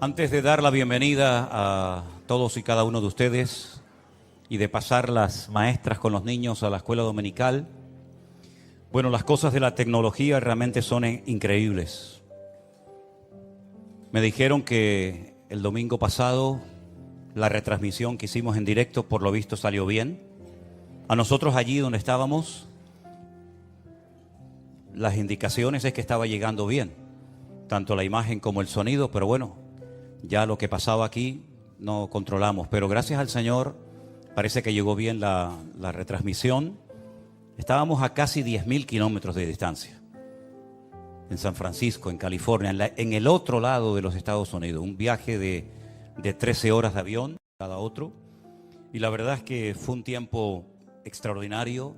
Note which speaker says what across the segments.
Speaker 1: Antes de dar la bienvenida a todos y cada uno de ustedes y de pasar las maestras con los niños a la escuela dominical, bueno, las cosas de la tecnología realmente son increíbles. Me dijeron que el domingo pasado la retransmisión que hicimos en directo por lo visto salió bien. A nosotros allí donde estábamos, las indicaciones es que estaba llegando bien, tanto la imagen como el sonido, pero bueno, ya lo que pasaba aquí no controlamos. Pero gracias al Señor parece que llegó bien la retransmisión. Estábamos a casi 10.000 kilómetros de distancia, en San Francisco, en California, en el otro lado de los Estados Unidos. Un viaje de 13 horas de avión cada otro. Y la verdad es que fue un tiempo extraordinario.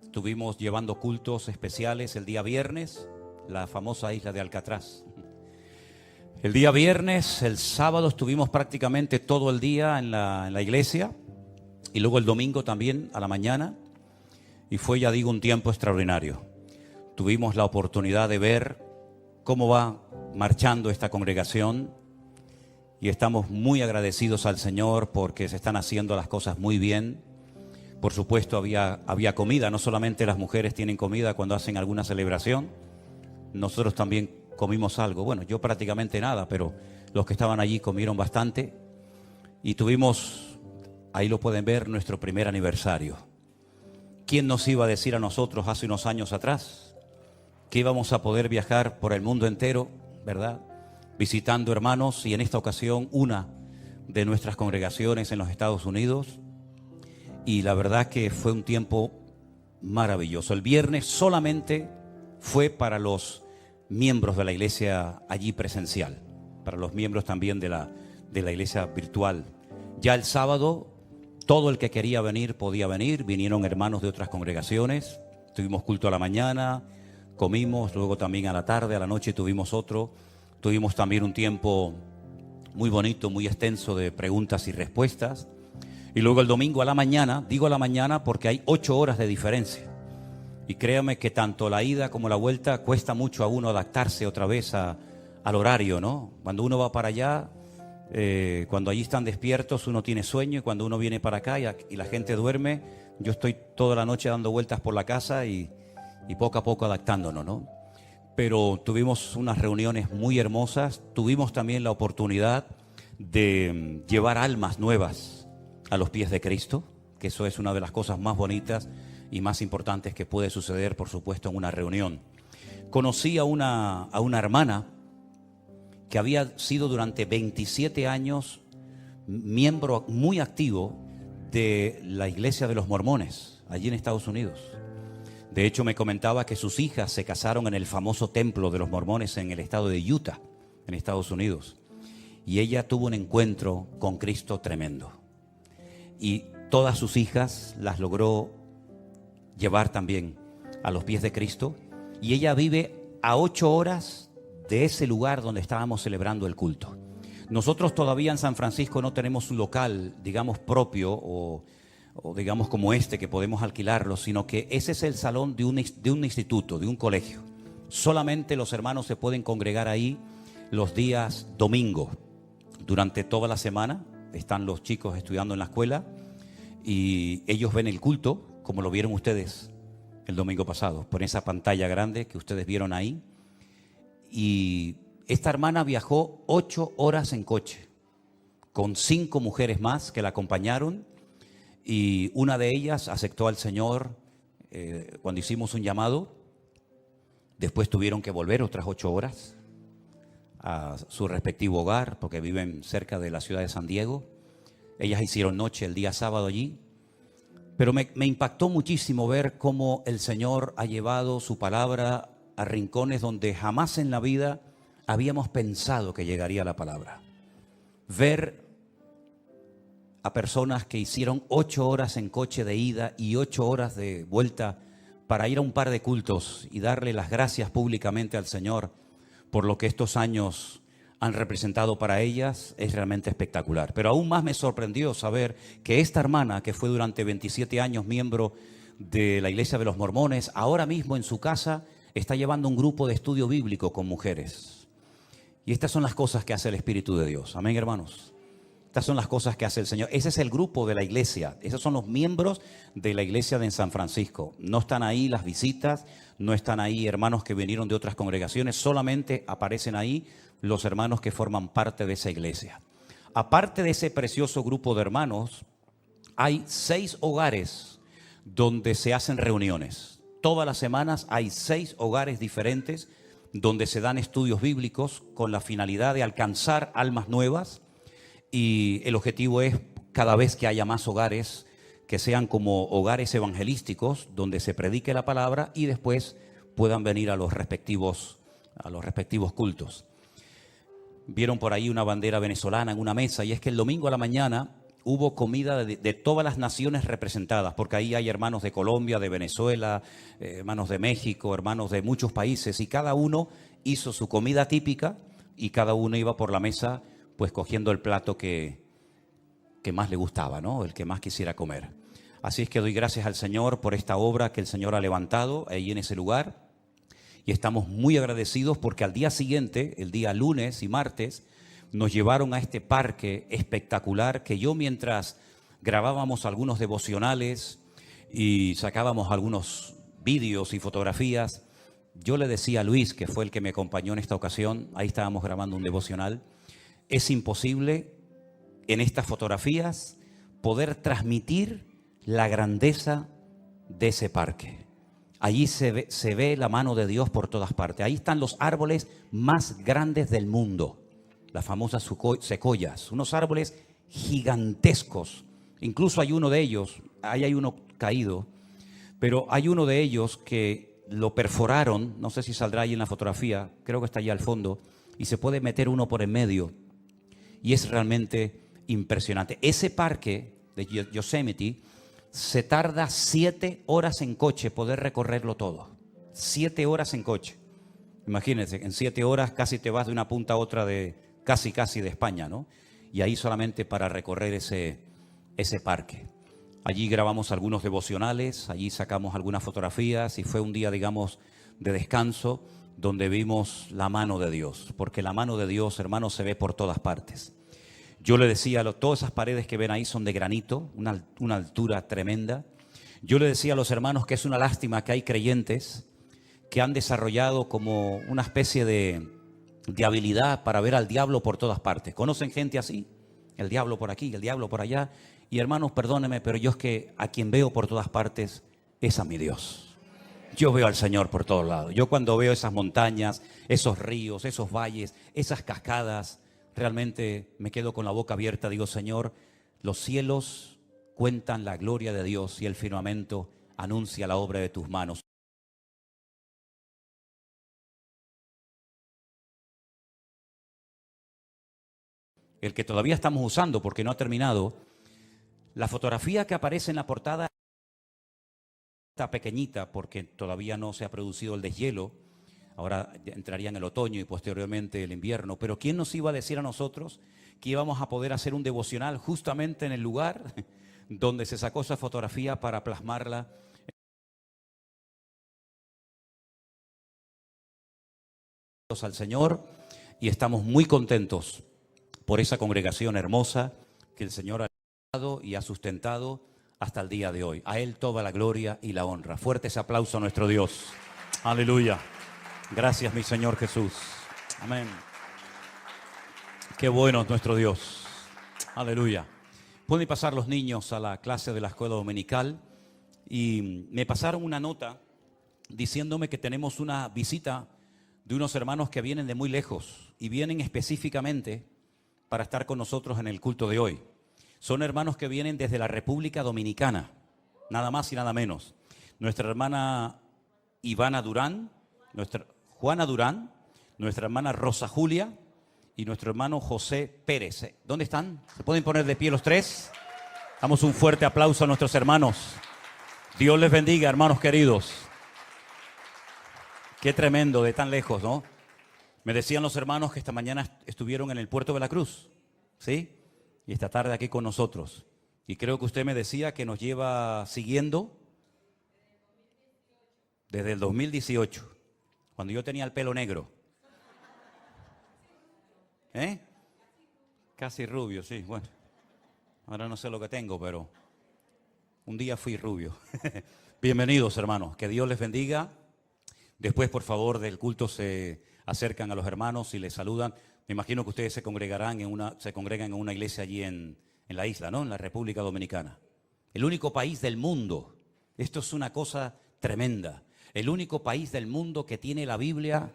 Speaker 1: Estuvimos llevando cultos especiales el día viernes, la famosa isla de Alcatraz. El día viernes, el sábado estuvimos prácticamente todo el día en la iglesia y luego el domingo también a la mañana, y fue, ya digo, un tiempo extraordinario. Tuvimos la oportunidad de ver cómo va marchando esta congregación y estamos muy agradecidos al Señor porque se están haciendo las cosas muy bien. Por supuesto había comida, no solamente las mujeres tienen comida cuando hacen alguna celebración, nosotros también comimos algo. Bueno, yo prácticamente nada, pero los que estaban allí comieron bastante. Y tuvimos, ahí lo pueden ver, nuestro primer aniversario. ¿Quién nos iba a decir a nosotros hace unos años atrás que íbamos a poder viajar por el mundo entero, verdad? Visitando hermanos, y en esta ocasión una de nuestras congregaciones en los Estados Unidos. Y la verdad que fue un tiempo maravilloso. El viernes solamente fue para los miembros de la iglesia allí presencial, para los miembros también de la iglesia virtual. Ya el sábado, todo el que quería venir podía venir. Vinieron hermanos de otras congregaciones. Tuvimos culto a la mañana, comimos, luego también a la tarde, a la noche tuvimos otro. Tuvimos también un tiempo muy bonito, muy extenso de preguntas y respuestas. Y luego el domingo a la mañana, digo a la mañana porque hay 8 horas de diferencia. Y créame que tanto la ida como la vuelta cuesta mucho a uno adaptarse otra vez al horario, ¿no? Cuando uno va para allá, cuando allí están despiertos, uno tiene sueño, y cuando uno viene para acá y la gente duerme, yo estoy toda la noche dando vueltas por la casa y poco a poco adaptándonos, ¿no? Pero tuvimos unas reuniones muy hermosas. Tuvimos también la oportunidad de llevar almas nuevas a los pies de Cristo, que eso es una de las cosas más bonitas y más importantes que puede suceder, por supuesto, en una reunión. Conocí a una hermana que había sido durante 27 años miembro muy activo de la Iglesia de los Mormones, allí en Estados Unidos. De hecho, me comentaba que sus hijas se casaron en el famoso templo de los mormones en el estado de Utah, en Estados Unidos. Y ella tuvo un encuentro con Cristo tremendo. Y todas sus hijas las logró llevar también a los pies de Cristo. Y ella vive a 8 horas de ese lugar donde estábamos celebrando el culto. Nosotros todavía en San Francisco no tenemos un local, digamos, propio o digamos como este que podemos alquilarlo, sino que ese es el salón de un instituto, de un colegio. Solamente los hermanos se pueden congregar ahí los días domingo. Durante toda la semana están los chicos estudiando en la escuela y ellos ven el culto, como lo vieron ustedes el domingo pasado, por esa pantalla grande que ustedes vieron ahí. Y esta hermana viajó 8 horas en coche, con 5 mujeres más que la acompañaron, y una de ellas aceptó al Señor cuando hicimos un llamado. Después tuvieron que volver otras 8 horas a su respectivo hogar, porque viven cerca de la ciudad de San Diego. Ellas hicieron noche el día sábado allí. Pero me impactó muchísimo ver cómo el Señor ha llevado su palabra a rincones donde jamás en la vida habíamos pensado que llegaría la palabra. Ver a personas que hicieron 8 horas en coche de ida y 8 horas de vuelta para ir a un par de cultos y darle las gracias públicamente al Señor por lo que estos años han representado para ellas, es realmente espectacular. Pero aún más me sorprendió saber que esta hermana, que fue durante 27 años miembro de la Iglesia de los Mormones, ahora mismo en su casa está llevando un grupo de estudio bíblico con mujeres. Y estas son las cosas que hace el Espíritu de Dios. Amén, hermanos. Estas son las cosas que hace el Señor. Ese es el grupo de la iglesia. Esos son los miembros de la iglesia de San Francisco. No están ahí las visitas, no están ahí hermanos que vinieron de otras congregaciones. Solamente aparecen ahí los hermanos que forman parte de esa iglesia. Aparte de ese precioso grupo de hermanos, hay 6 hogares donde se hacen reuniones. Todas las semanas hay 6 hogares diferentes donde se dan estudios bíblicos con la finalidad de alcanzar almas nuevas. Y el objetivo es cada vez que haya más hogares, que sean como hogares evangelísticos, donde se predique la palabra y después puedan venir a los respectivos cultos. Vieron por ahí una bandera venezolana en una mesa, y es que el domingo a la mañana hubo comida de todas las naciones representadas, porque ahí hay hermanos de Colombia, de Venezuela, hermanos de México, hermanos de muchos países, y cada uno hizo su comida típica y cada uno iba por la mesa pues cogiendo el plato que más le gustaba, ¿no? El que más quisiera comer. Así es que doy gracias al Señor por esta obra que el Señor ha levantado ahí en ese lugar. Y estamos muy agradecidos porque al día siguiente, el día lunes y martes, nos llevaron a este parque espectacular que yo, mientras grabábamos algunos devocionales y sacábamos algunos vídeos y fotografías, yo le decía a Luis, que fue el que me acompañó en esta ocasión, ahí estábamos grabando un devocional, es imposible en estas fotografías poder transmitir la grandeza de ese parque. Allí se ve la mano de Dios por todas partes. Ahí están los árboles más grandes del mundo, las famosas secoyas, unos árboles gigantescos. Incluso hay uno de ellos, ahí hay uno caído, pero hay uno de ellos que lo perforaron, no sé si saldrá ahí en la fotografía, creo que está allá al fondo, y se puede meter uno por en medio. Y es realmente impresionante. Ese parque de Yosemite se tarda 7 horas en coche poder recorrerlo todo. 7 horas en coche. Imagínense, en 7 horas casi te vas de una punta a otra de casi de España, ¿no? Y ahí solamente para recorrer ese parque. Allí grabamos algunos devocionales, allí sacamos algunas fotografías y fue un día, digamos, de descanso, donde vimos la mano de Dios, porque la mano de Dios, hermanos, se ve por todas partes. Yo le decía, todas esas paredes que ven ahí son de granito, una altura tremenda. Yo le decía a los hermanos que es una lástima que hay creyentes que han desarrollado como una especie de habilidad para ver al diablo por todas partes. ¿Conocen gente así? El diablo por aquí, el diablo por allá. Y hermanos, perdónenme, pero yo es que a quien veo por todas partes es a mi Dios. Yo veo al Señor por todos lados. Yo cuando veo esas montañas, esos ríos, esos valles, esas cascadas, realmente me quedo con la boca abierta. Digo, Señor, los cielos cuentan la gloria de Dios y el firmamento anuncia la obra de tus manos. El que todavía estamos usando porque no ha terminado, la fotografía que aparece en la portada está pequeñita porque todavía no se ha producido el deshielo. Ahora entraría en el otoño y posteriormente el invierno. Pero ¿quién nos iba a decir a nosotros que íbamos a poder hacer un devocional justamente en el lugar donde se sacó esa fotografía para plasmarla? Al Señor, y estamos muy contentos por esa congregación hermosa que el Señor ha dado y ha sustentado hasta el día de hoy. A Él toda la gloria y la honra. Fuerte ese aplauso a nuestro Dios. Aleluya. Gracias, mi Señor Jesús. Amén. Qué bueno es nuestro Dios. Aleluya. Pueden pasar los niños a la clase de la escuela dominical. Y me pasaron una nota diciéndome que tenemos una visita de unos hermanos que vienen de muy lejos y vienen específicamente para estar con nosotros en el culto de hoy. Son hermanos que vienen desde la República Dominicana, nada más y nada menos. Nuestra hermana Ivana Durán, nuestra Juana Durán, nuestra hermana Rosa Julia y nuestro hermano José Pérez. ¿Dónde están? ¿Se pueden poner de pie los tres? Damos un fuerte aplauso a nuestros hermanos. Dios les bendiga, hermanos queridos. Qué tremendo de tan lejos, ¿no? Me decían los hermanos que esta mañana estuvieron en el puerto de la Cruz, ¿sí? Y esta tarde aquí con nosotros. Y creo que usted me decía que nos lleva siguiendo desde el 2018, cuando yo tenía el pelo negro. ¿Eh? Casi rubio, sí, bueno. Ahora no sé lo que tengo, pero un día fui rubio. Bienvenidos, hermanos. Que Dios les bendiga. Después, por favor, del culto se acercan a los hermanos y les saludan. Me imagino que ustedes se congregan en una iglesia allí en la isla, ¿no? En la República Dominicana. El único país del mundo. Esto es una cosa tremenda. El único país del mundo que tiene la Biblia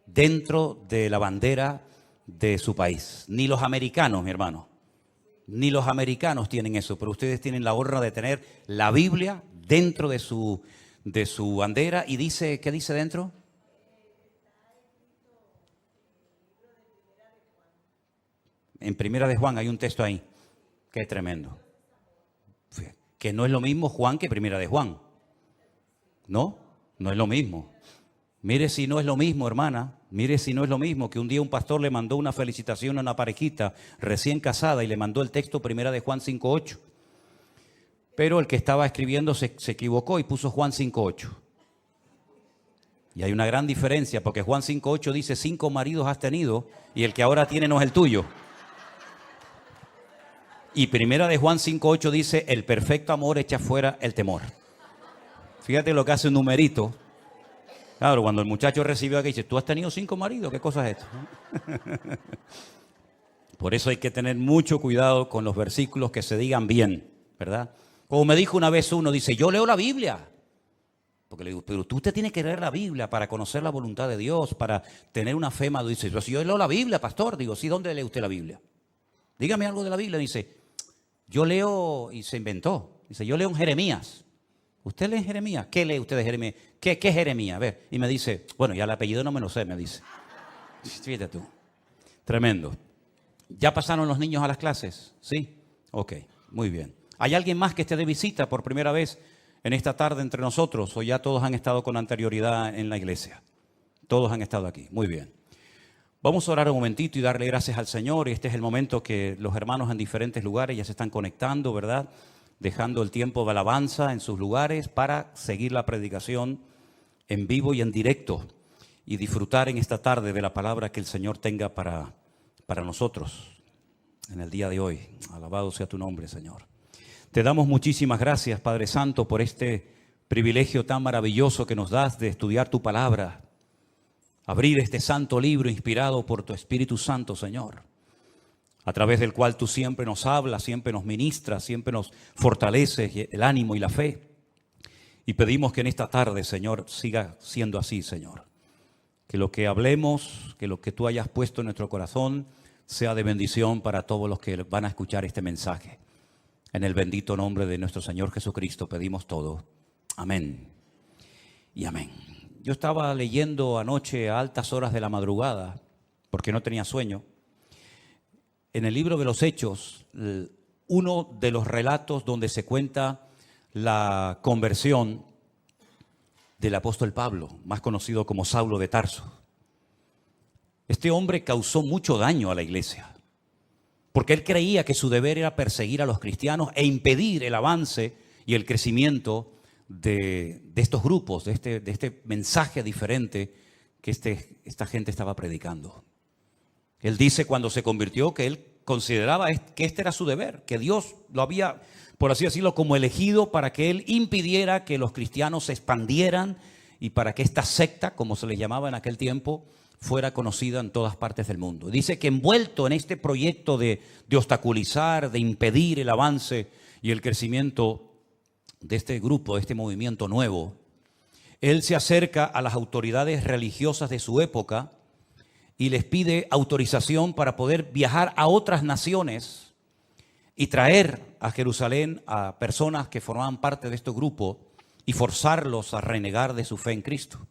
Speaker 1: dentro de la bandera de su país. Ni los americanos, mi hermano. Ni los americanos tienen eso, pero ustedes tienen la honra de tener la Biblia dentro de su bandera. Y dice, ¿qué dice dentro? En Primera de Juan hay un texto ahí, que es tremendo. Que no es lo mismo Juan que Primera de Juan. ¿No? No es lo mismo. Mire si no es lo mismo, hermana. Mire si no es lo mismo que un día un pastor le mandó una felicitación a una parejita recién casada y le mandó el texto Primera de Juan 5:8. Pero el que estaba escribiendo se equivocó y puso Juan 5:8. Y hay una gran diferencia porque Juan 5:8 dice 5 maridos has tenido y el que ahora tiene no es el tuyo. Y Primera de Juan 5:8 dice el perfecto amor echa fuera el temor. Fíjate lo que hace un numerito. Claro, cuando el muchacho recibió aquí, dice, ¿tú has tenido 5 maridos? ¿Qué cosa es esto? Por eso hay que tener mucho cuidado con los versículos que se digan bien, ¿verdad? Como me dijo una vez uno, dice, yo leo la Biblia. Porque le digo, pero tú te tienes que leer la Biblia para conocer la voluntad de Dios, para tener una fe madura. Dice, yo leo la Biblia, pastor. Digo, sí, ¿dónde lee usted la Biblia? Dígame algo de la Biblia. Dice, yo leo, y se inventó. Dice, yo leo en Jeremías. ¿Usted lee Jeremías? ¿Qué lee usted de Jeremías? ¿Qué es Jeremías? A ver, y me dice, bueno, ya el apellido no me lo sé, me dice. Fíjate tú. Tremendo. ¿Ya pasaron los niños a las clases? ¿Sí? Ok, muy bien. ¿Hay alguien más que esté de visita por primera vez en esta tarde entre nosotros? ¿O ya todos han estado con anterioridad en la iglesia? Todos han estado aquí. Muy bien. Vamos a orar un momentito y darle gracias al Señor. Este es el momento que los hermanos en diferentes lugares ya se están conectando, ¿verdad? Dejando el tiempo de alabanza en sus lugares para seguir la predicación en vivo y en directo y disfrutar en esta tarde de la palabra que el Señor tenga para nosotros en el día de hoy. Alabado sea tu nombre, Señor. Te damos muchísimas gracias, Padre Santo, por este privilegio tan maravilloso que nos das de estudiar tu palabra, abrir este santo libro inspirado por tu Espíritu Santo, Señor, a través del cual tú siempre nos hablas, siempre nos ministras, siempre nos fortaleces el ánimo y la fe. Y pedimos que en esta tarde, Señor, siga siendo así, Señor. Que lo que hablemos, que lo que tú hayas puesto en nuestro corazón sea de bendición para todos los que van a escuchar este mensaje. En el bendito nombre de nuestro Señor Jesucristo pedimos todo. Amén y amén. Yo estaba leyendo anoche a altas horas de la madrugada, porque no tenía sueño, en el libro de los Hechos, uno de los relatos donde se cuenta la conversión del apóstol Pablo, más conocido como Saulo de Tarso. Este hombre causó mucho daño a la iglesia, porque él creía que su deber era perseguir a los cristianos e impedir el avance y el crecimiento de estos grupos, de este mensaje diferente que esta gente estaba predicando. Él dice cuando se convirtió que él consideraba que este era su deber, que Dios lo había, por así decirlo, como elegido para que él impidiera que los cristianos se expandieran y para que esta secta, como se le llamaba en aquel tiempo, fuera conocida en todas partes del mundo. Dice que envuelto en este proyecto de obstaculizar, de impedir el avance y el crecimiento de este grupo, de este movimiento nuevo, él se acerca a las autoridades religiosas de su época y les pide autorización para poder viajar a otras naciones y traer a Jerusalén a personas que formaban parte de este grupo y forzarlos a renegar de su fe en Cristo.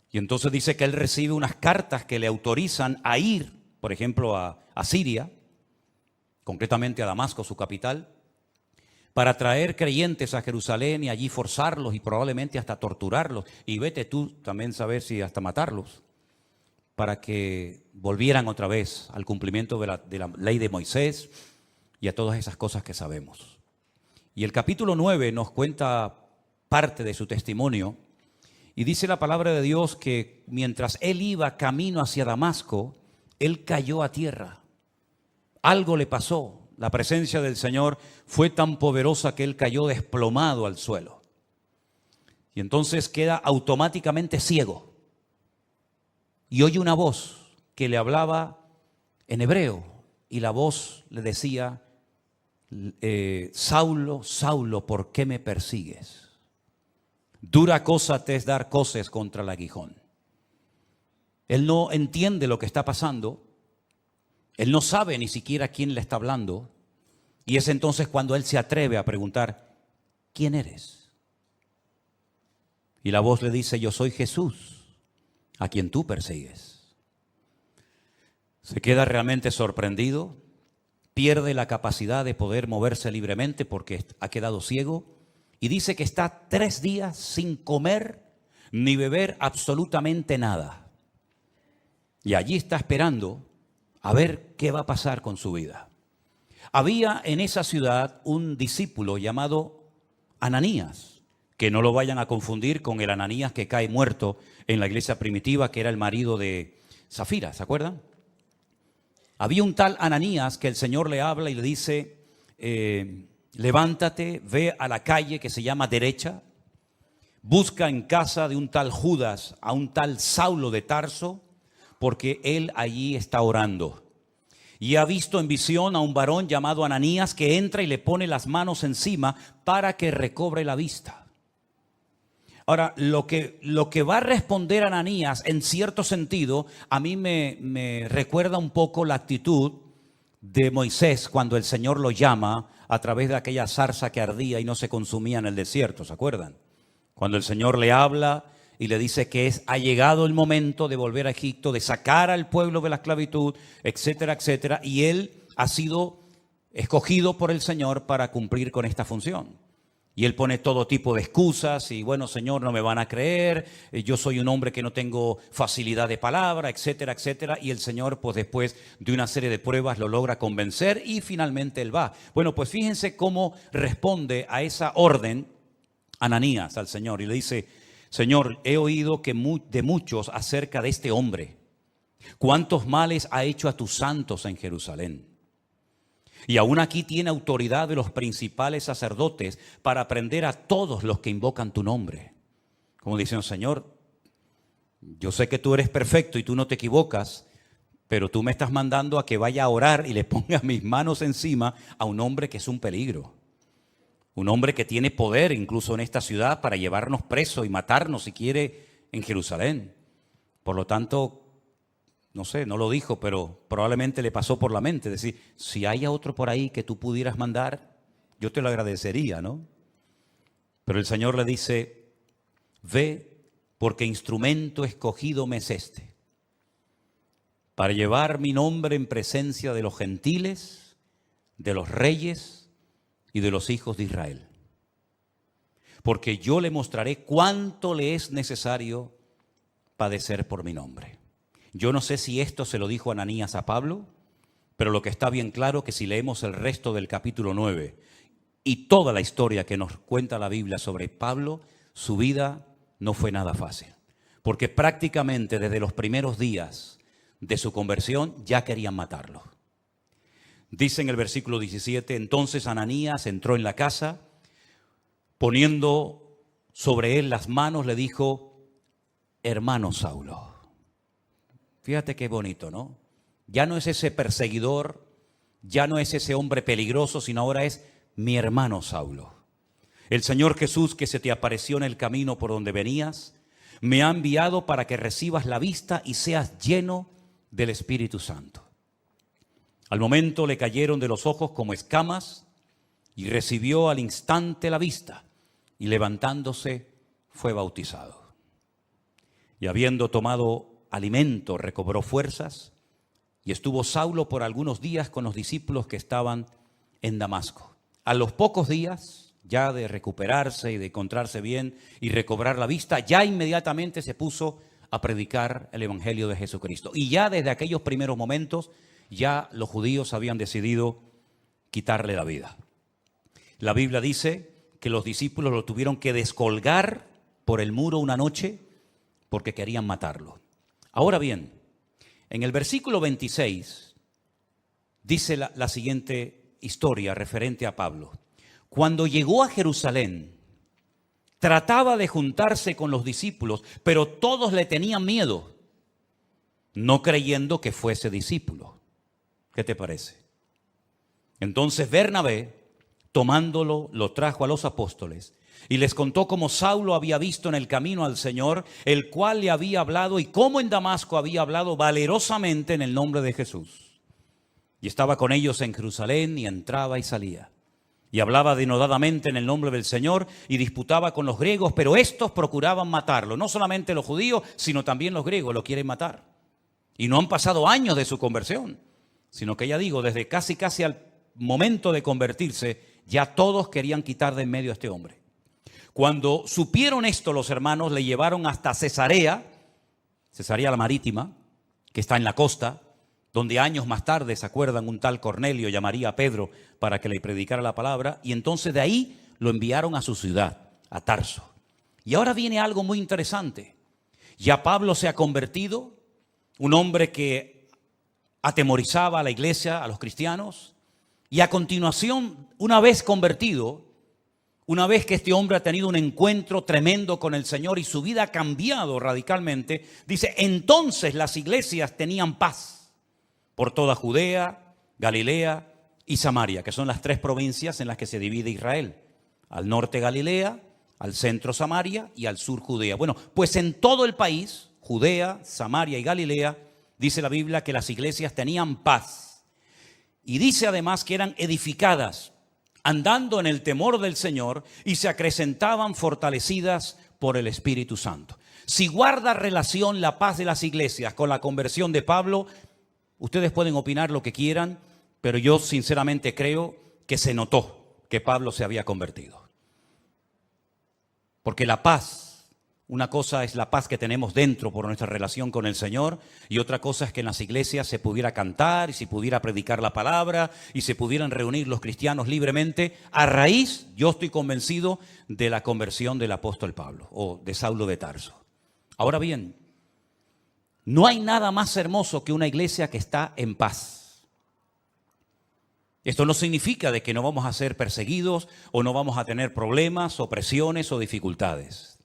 Speaker 1: Y entonces dice que él recibe unas cartas que le autorizan a ir, por ejemplo, a Siria, concretamente a Damasco, su capital, para traer creyentes a Jerusalén y allí forzarlos y probablemente hasta torturarlos. Y vete tú también saber si hasta matarlos, para que volvieran otra vez al cumplimiento de la ley de Moisés y a todas esas cosas que sabemos. Y el capítulo 9 nos cuenta parte de su testimonio y dice la palabra de Dios que mientras él iba camino hacia Damasco, él cayó a tierra. Algo le pasó. La presencia del Señor fue tan poderosa que él cayó desplomado al suelo. Y entonces queda automáticamente ciego. Y oye una voz que le hablaba en hebreo. Y la voz le decía, Saulo, Saulo, ¿por qué me persigues? Dura cosa te es dar coces contra el aguijón. Él no entiende lo que está pasando. Él no sabe ni siquiera quién le está hablando. Y es entonces cuando él se atreve a preguntar, ¿quién eres? Y la voz le dice, yo soy Jesús, a quien tú persigues. Se queda realmente sorprendido, pierde la capacidad de poder moverse libremente porque ha quedado ciego y dice que está 3 días sin comer ni beber absolutamente nada. Y allí está esperando a ver qué va a pasar con su vida. Había en esa ciudad un discípulo llamado Ananías, que no lo vayan a confundir con el Ananías que cae muerto en la iglesia primitiva, que era el marido de Zafira, ¿se acuerdan? Había un tal Ananías que el Señor le habla y le dice, levántate, ve a la calle que se llama derecha, busca en casa de un tal Judas a un tal Saulo de Tarso, porque él allí está orando. Y ha visto en visión a un varón llamado Ananías que entra y le pone las manos encima para que recobre la vista. Ahora, lo que va a responder Ananías, en cierto sentido, a mí me recuerda un poco la actitud de Moisés cuando el Señor lo llama a través de aquella zarza que ardía y no se consumía en el desierto, ¿se acuerdan? Cuando el Señor le habla y le dice que ha llegado el momento de volver a Egipto, de sacar al pueblo de la esclavitud, etcétera, etcétera, y él ha sido escogido por el Señor para cumplir con esta función. Y él pone todo tipo de excusas y bueno, Señor, no me van a creer, yo soy un hombre que no tengo facilidad de palabra, etcétera, etcétera. Y el Señor, pues después de una serie de pruebas, lo logra convencer y finalmente él va. Bueno, pues fíjense cómo responde a esa orden Ananías al Señor y le dice, Señor, he oído de muchos acerca de este hombre, cuántos males ha hecho a tus santos en Jerusalén. Y aún aquí tiene autoridad de los principales sacerdotes para prender a todos los que invocan tu nombre. Como diciendo, Señor, yo sé que tú eres perfecto y tú no te equivocas, pero tú me estás mandando a que vaya a orar y le ponga mis manos encima a un hombre que es un peligro. Un hombre que tiene poder incluso en esta ciudad para llevarnos presos y matarnos si quiere en Jerusalén. Por lo tanto, no sé, no lo dijo, pero probablemente le pasó por la mente. Decir, si hay otro por ahí que tú pudieras mandar, yo te lo agradecería, ¿no? Pero el Señor le dice, ve, porque instrumento escogido me es este, para llevar mi nombre en presencia de los gentiles, de los reyes y de los hijos de Israel. Porque yo le mostraré cuánto le es necesario padecer por mi nombre. Yo no sé si esto se lo dijo Ananías a Pablo, pero lo que está bien claro que si leemos el resto del capítulo 9 y toda la historia que nos cuenta la Biblia sobre Pablo, su vida no fue nada fácil. Porque prácticamente desde los primeros días de su conversión ya querían matarlo. Dice en el versículo 17, entonces Ananías entró en la casa, poniendo sobre él las manos, le dijo, hermano Saulo. Fíjate qué bonito, ¿no? Ya no es ese perseguidor, ya no es ese hombre peligroso, sino ahora es mi hermano Saulo. El Señor Jesús que se te apareció en el camino por donde venías, me ha enviado para que recibas la vista y seas lleno del Espíritu Santo. Al momento le cayeron de los ojos como escamas y recibió al instante la vista y levantándose fue bautizado. Y habiendo tomado alimento, recobró fuerzas y estuvo Saulo por algunos días con los discípulos que estaban en Damasco. A los pocos días, ya de recuperarse y de encontrarse bien y recobrar la vista, ya inmediatamente se puso a predicar el Evangelio de Jesucristo. Y ya desde aquellos primeros momentos, ya los judíos habían decidido quitarle la vida. La Biblia dice que los discípulos lo tuvieron que descolgar por el muro una noche porque querían matarlo. Ahora bien, En el versículo 26 dice la siguiente historia referente a Pablo. Cuando llegó a Jerusalén, trataba de juntarse con los discípulos, pero todos le tenían miedo, no creyendo que fuese discípulo. ¿Qué te parece? Entonces Bernabé, tomándolo, lo trajo a los apóstoles y les contó cómo Saulo había visto en el camino al Señor, el cual le había hablado, y cómo en Damasco había hablado valerosamente en el nombre de Jesús. Y estaba con ellos en Jerusalén, y entraba y salía. Y hablaba denodadamente en el nombre del Señor, y disputaba con los griegos, pero estos procuraban matarlo. No solamente los judíos, sino también los griegos lo quieren matar. Y no han pasado años de su conversión, sino que ya digo, desde casi al momento de convertirse, ya todos querían quitar de en medio a este hombre. Cuando supieron esto, los hermanos le llevaron hasta Cesarea la Marítima, que está en la costa, donde años más tarde, ¿se acuerdan? Un tal Cornelio llamaría a Pedro para que le predicara la palabra, y entonces de ahí lo enviaron a su ciudad, a Tarso. Y ahora viene algo muy interesante. Ya Pablo se ha convertido, un hombre que atemorizaba a la iglesia, a los cristianos, y a continuación, una vez convertido, una vez que este hombre ha tenido un encuentro tremendo con el Señor y su vida ha cambiado radicalmente, dice, entonces las iglesias tenían paz por toda Judea, Galilea y Samaria, que son las 3 provincias en las que se divide Israel. Al norte Galilea, al centro Samaria y al sur Judea. Bueno, pues en todo el país, Judea, Samaria y Galilea, dice la Biblia que las iglesias tenían paz. Y dice además que eran edificadas, andando en el temor del Señor, y se acrecentaban fortalecidas por el Espíritu Santo. Si guarda relación la paz de las iglesias con la conversión de Pablo, ustedes pueden opinar lo que quieran, pero yo sinceramente creo que se notó que Pablo se había convertido. Porque la paz, una cosa es la paz que tenemos dentro por nuestra relación con el Señor, y otra cosa es que en las iglesias se pudiera cantar y se pudiera predicar la palabra y se pudieran reunir los cristianos libremente a raíz, yo estoy convencido, de la conversión del apóstol Pablo o de Saulo de Tarso. Ahora bien, no hay nada más hermoso que una iglesia que está en paz. Esto no significa de que no vamos a ser perseguidos o no vamos a tener problemas o presiones o dificultades.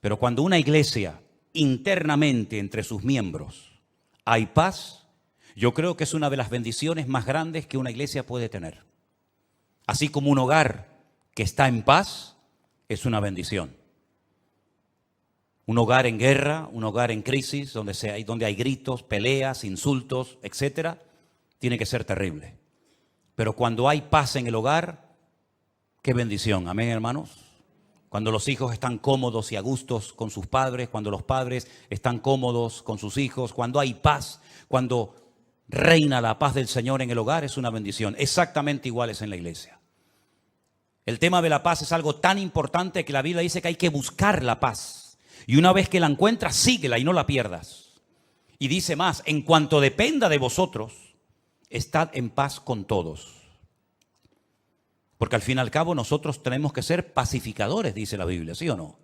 Speaker 1: Pero cuando una iglesia internamente entre sus miembros hay paz, yo creo que es una de las bendiciones más grandes que una iglesia puede tener. Así como un hogar que está en paz es una bendición. Un hogar en guerra, un hogar en crisis, donde hay gritos, peleas, insultos, etcétera, tiene que ser terrible. Pero cuando hay paz en el hogar, qué bendición. Amén, hermanos. Cuando los hijos están cómodos y a gustos con sus padres, cuando los padres están cómodos con sus hijos, cuando hay paz, cuando reina la paz del Señor en el hogar, es una bendición. Exactamente igual es en la iglesia. El tema de la paz es algo tan importante que la Biblia dice que hay que buscar la paz. Y una vez que la encuentras, síguela y no la pierdas. Y dice más, en cuanto dependa de vosotros, estad en paz con todos. Porque al fin y al cabo nosotros tenemos que ser pacificadores, dice la Biblia, ¿sí o no?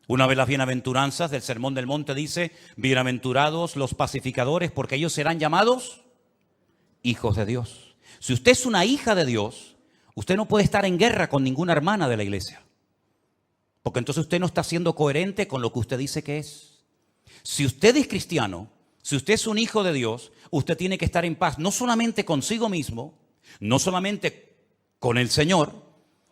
Speaker 1: Una de las bienaventuranzas del Sermón del Monte dice, bienaventurados los pacificadores, porque ellos serán llamados hijos de Dios. Si usted es una hija de Dios, usted no puede estar en guerra con ninguna hermana de la iglesia. Porque entonces usted no está siendo coherente con lo que usted dice que es. Si usted es cristiano, si usted es un hijo de Dios, usted tiene que estar en paz, no solamente consigo mismo, no solamente con el Señor,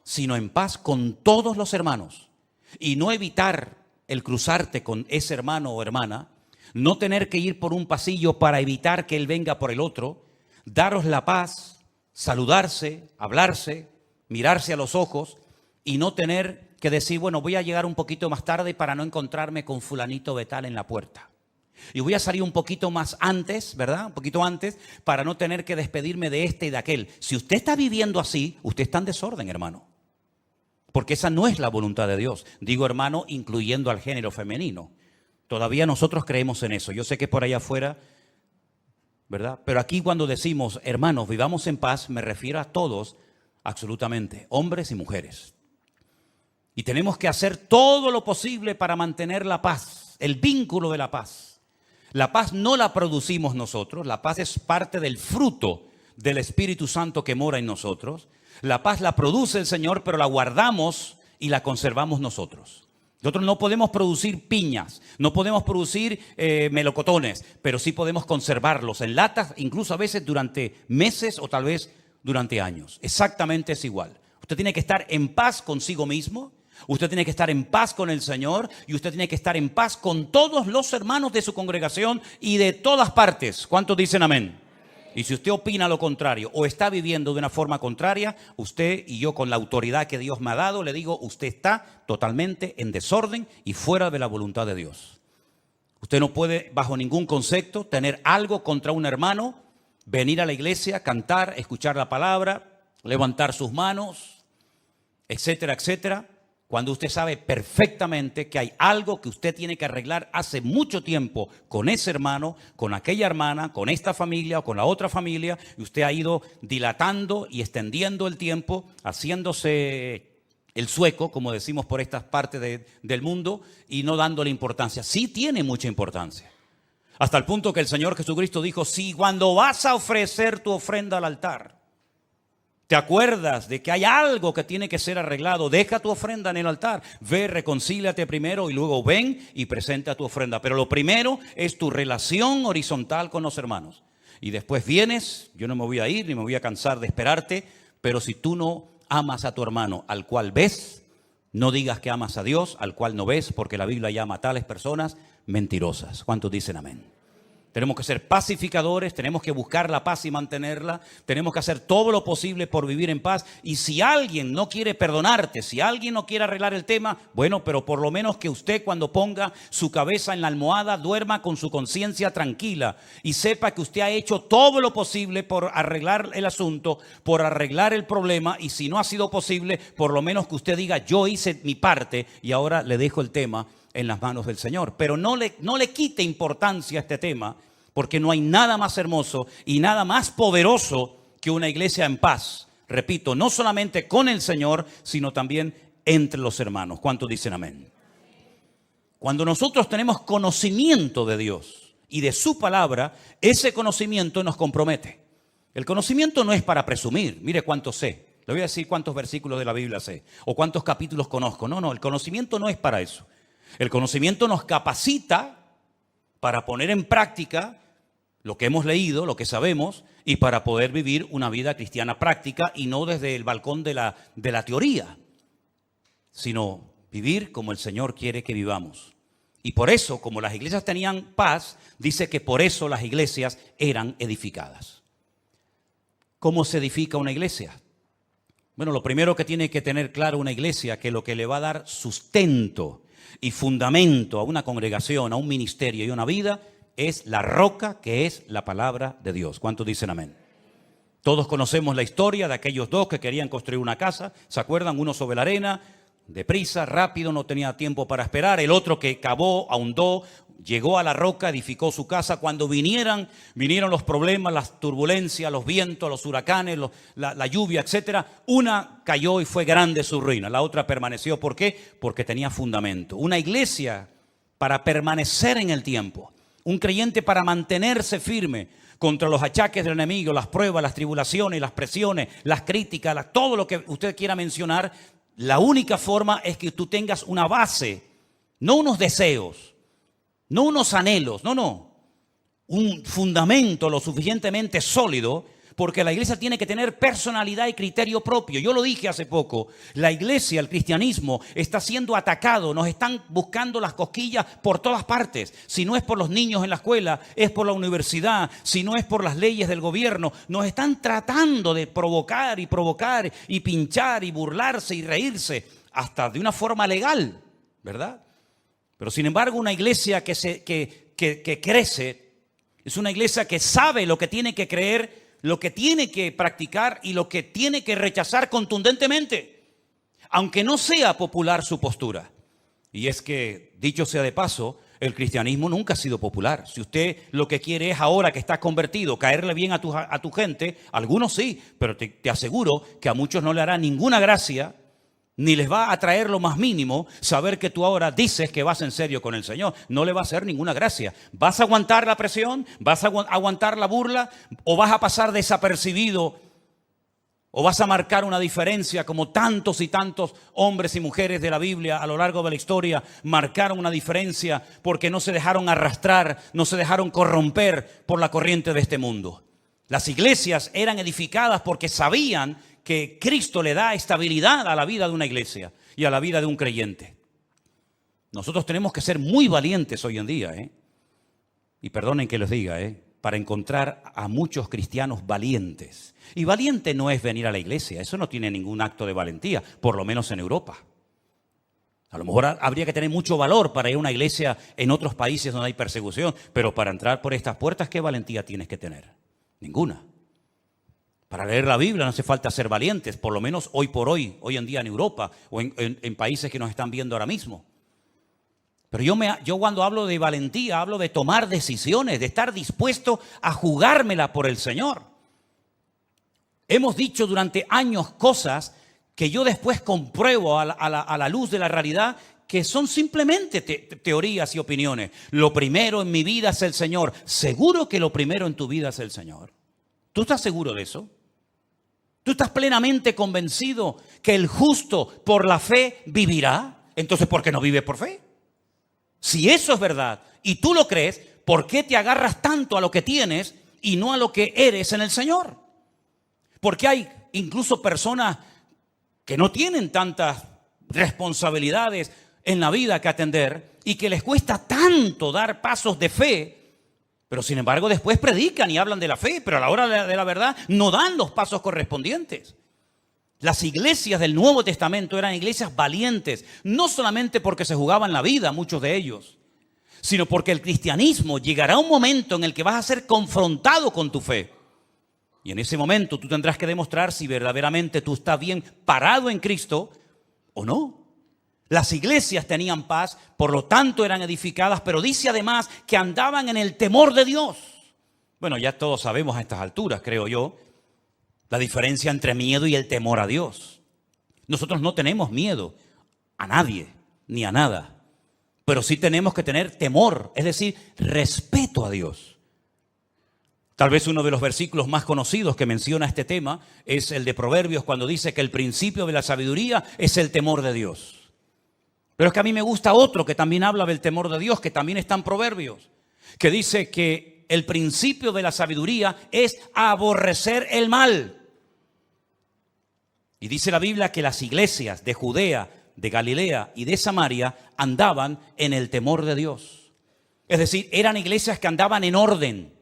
Speaker 1: sino en paz con todos los hermanos. Y no evitar el cruzarte con ese hermano o hermana, no tener que ir por un pasillo para evitar que él venga por el otro, daros la paz, saludarse, hablarse, mirarse a los ojos y no tener que decir, bueno, voy a llegar un poquito más tarde para no encontrarme con fulanito de tal en la puerta. Y voy a salir un poquito más antes, ¿verdad? Un poquito antes, para no tener que despedirme de este y de aquel. Si usted está viviendo así, usted está en desorden, hermano. Porque esa no es la voluntad de Dios. Digo, hermano, incluyendo al género femenino. Todavía nosotros creemos en eso. Yo sé que por allá afuera, ¿verdad? Pero aquí cuando decimos, hermanos, vivamos en paz, me refiero a todos, absolutamente, hombres y mujeres. Y tenemos que hacer todo lo posible para mantener la paz, el vínculo de la paz. La paz no la producimos nosotros, la paz es parte del fruto del Espíritu Santo que mora en nosotros. La paz la produce el Señor, pero la guardamos y la conservamos nosotros. Nosotros no podemos producir piñas, no podemos producir melocotones, pero sí podemos conservarlos en latas, incluso a veces durante meses o tal vez durante años. Exactamente es igual. Usted tiene que estar en paz consigo mismo, usted tiene que estar en paz con el Señor y usted tiene que estar en paz con todos los hermanos de su congregación y de todas partes. ¿Cuántos dicen amén? Y si usted opina lo contrario o está viviendo de una forma contraria, usted y yo con la autoridad que Dios me ha dado, le digo, usted está totalmente en desorden y fuera de la voluntad de Dios. Usted no puede, bajo ningún concepto, tener algo contra un hermano, venir a la iglesia, cantar, escuchar la palabra, levantar sus manos, etcétera, etcétera, cuando usted sabe perfectamente que hay algo que usted tiene que arreglar hace mucho tiempo con ese hermano, con aquella hermana, con esta familia o con la otra familia, y usted ha ido dilatando y extendiendo el tiempo, haciéndose el sueco, como decimos por estas partes del mundo, y no dándole importancia. Sí tiene mucha importancia. Hasta el punto que el Señor Jesucristo dijo, si cuando vas a ofrecer tu ofrenda al altar, ¿te acuerdas de que hay algo que tiene que ser arreglado? Deja tu ofrenda en el altar. Ve, reconcíliate primero y luego ven y presenta tu ofrenda. Pero lo primero es tu relación horizontal con los hermanos. Y después vienes, yo no me voy a ir ni me voy a cansar de esperarte, pero si tú no amas a tu hermano al cual ves, no digas que amas a Dios al cual no ves, porque la Biblia llama a tales personas mentirosas. ¿Cuántos dicen amén? Tenemos que ser pacificadores, tenemos que buscar la paz y mantenerla, tenemos que hacer todo lo posible por vivir en paz. Y si alguien no quiere perdonarte, si alguien no quiere arreglar el tema, bueno, pero por lo menos que usted cuando ponga su cabeza en la almohada duerma con su conciencia tranquila y sepa que usted ha hecho todo lo posible por arreglar el asunto, por arreglar el problema, y si no ha sido posible, por lo menos que usted diga, yo hice mi parte y ahora le dejo el tema en las manos del Señor. Pero no le quite importancia a este tema, porque no hay nada más hermoso y nada más poderoso que una iglesia en paz. Repito, no solamente con el Señor, sino también entre los hermanos. ¿Cuántos dicen amén? Cuando nosotros tenemos conocimiento de Dios y de su palabra, ese conocimiento nos compromete. El conocimiento no es para presumir. Mire cuánto sé. Le voy a decir cuántos versículos de la Biblia sé o cuántos capítulos conozco. No, el conocimiento no es para eso. El conocimiento nos capacita para poner en práctica lo que hemos leído, lo que sabemos, y para poder vivir una vida cristiana práctica y no desde el balcón de la teoría, sino vivir como el Señor quiere que vivamos. Y por eso, como las iglesias tenían paz, dice que por eso las iglesias eran edificadas. ¿Cómo se edifica una iglesia? Bueno, lo primero que tiene que tener claro una iglesia, que lo que le va a dar sustento y fundamento a una congregación, a un ministerio y a una vida, es la roca que es la palabra de Dios. ¿Cuántos dicen amén? Todos conocemos la historia de aquellos dos que querían construir una casa. ¿Se acuerdan? Uno sobre la arena, deprisa, rápido, no tenía tiempo para esperar. El otro que cavó, ahondó, llegó a la roca, edificó su casa. Cuando vinieron los problemas, las turbulencias, los vientos, los huracanes, la lluvia, etcétera, una cayó y fue grande su ruina. La otra permaneció. ¿Por qué? Porque tenía fundamento. Una iglesia para permanecer en el tiempo. Un creyente para mantenerse firme contra los achaques del enemigo, las pruebas, las tribulaciones, las presiones, las críticas, todo lo que usted quiera mencionar. La única forma es que tú tengas una base, no unos deseos, no unos anhelos, no. Un fundamento lo suficientemente sólido, porque la iglesia tiene que tener personalidad y criterio propio. Yo lo dije hace poco, la iglesia, el cristianismo está siendo atacado, nos están buscando las cosquillas por todas partes. Si no es por los niños en la escuela, es por la universidad, si no es por las leyes del gobierno, nos están tratando de provocar y pinchar y burlarse y reírse, hasta de una forma legal, ¿verdad? Pero sin embargo, una iglesia que crece es una iglesia que sabe lo que tiene que creer, lo que tiene que practicar y lo que tiene que rechazar contundentemente, aunque no sea popular su postura. Y es que, dicho sea de paso, el cristianismo nunca ha sido popular. Si usted lo que quiere es ahora que está convertido, caerle bien a tu gente, algunos sí, pero te aseguro que a muchos no le hará ninguna gracia Ni les va a traer lo más mínimo saber que tú ahora dices que vas en serio con el Señor. No le va a hacer ninguna gracia. ¿Vas a aguantar la presión? ¿Vas a aguantar la burla? ¿O vas a pasar desapercibido? ¿O vas a marcar una diferencia como tantos y tantos hombres y mujeres de la Biblia a lo largo de la historia marcaron una diferencia porque no se dejaron arrastrar, no se dejaron corromper por la corriente de este mundo? Las iglesias eran edificadas porque sabían que Cristo le da estabilidad a la vida de una iglesia y a la vida de un creyente. Nosotros tenemos que ser muy valientes hoy en día, y perdonen que les diga, para encontrar a muchos cristianos valientes. Y valiente no es venir a la iglesia, eso no tiene ningún acto de valentía, por lo menos en Europa. A lo mejor habría que tener mucho valor para ir a una iglesia en otros países donde hay persecución, pero para entrar por estas puertas, ¿qué valentía tienes que tener? Ninguna. Para leer la Biblia no hace falta ser valientes, por lo menos hoy por hoy, hoy en día en Europa o en países que nos están viendo ahora mismo. Pero yo cuando hablo de valentía, hablo de tomar decisiones, de estar dispuesto a jugármela por el Señor. Hemos dicho durante años cosas que yo después compruebo a la luz de la realidad que son simplemente teorías y opiniones. Lo primero en mi vida es el Señor. ¿Seguro que lo primero en tu vida es el Señor? ¿Tú estás seguro de eso? ¿Tú estás plenamente convencido que el justo por la fe vivirá? Entonces, ¿por qué no vive por fe? Si eso es verdad y tú lo crees, ¿por qué te agarras tanto a lo que tienes y no a lo que eres en el Señor? Porque hay incluso personas que no tienen tantas responsabilidades en la vida que atender y que les cuesta tanto dar pasos de fe. Pero sin embargo después predican y hablan de la fe, pero a la hora de la verdad no dan los pasos correspondientes. Las iglesias del Nuevo Testamento eran iglesias valientes, no solamente porque se jugaban la vida, muchos de ellos, sino porque el cristianismo llegará un momento en el que vas a ser confrontado con tu fe. Y en ese momento tú tendrás que demostrar si verdaderamente tú estás bien parado en Cristo o no. Las iglesias tenían paz, por lo tanto eran edificadas, pero dice además que andaban en el temor de Dios. Bueno, ya todos sabemos a estas alturas, creo yo, la diferencia entre miedo y el temor a Dios. Nosotros no tenemos miedo a nadie, ni a nada, pero sí tenemos que tener temor, es decir, respeto a Dios. Tal vez uno de los versículos más conocidos que menciona este tema es el de Proverbios, cuando dice que el principio de la sabiduría es el temor de Dios. Pero es que a mí me gusta otro que también habla del temor de Dios, que también está en Proverbios, que dice que el principio de la sabiduría es aborrecer el mal. Y dice la Biblia que las iglesias de Judea, de Galilea y de Samaria andaban en el temor de Dios. Es decir, eran iglesias que andaban en orden.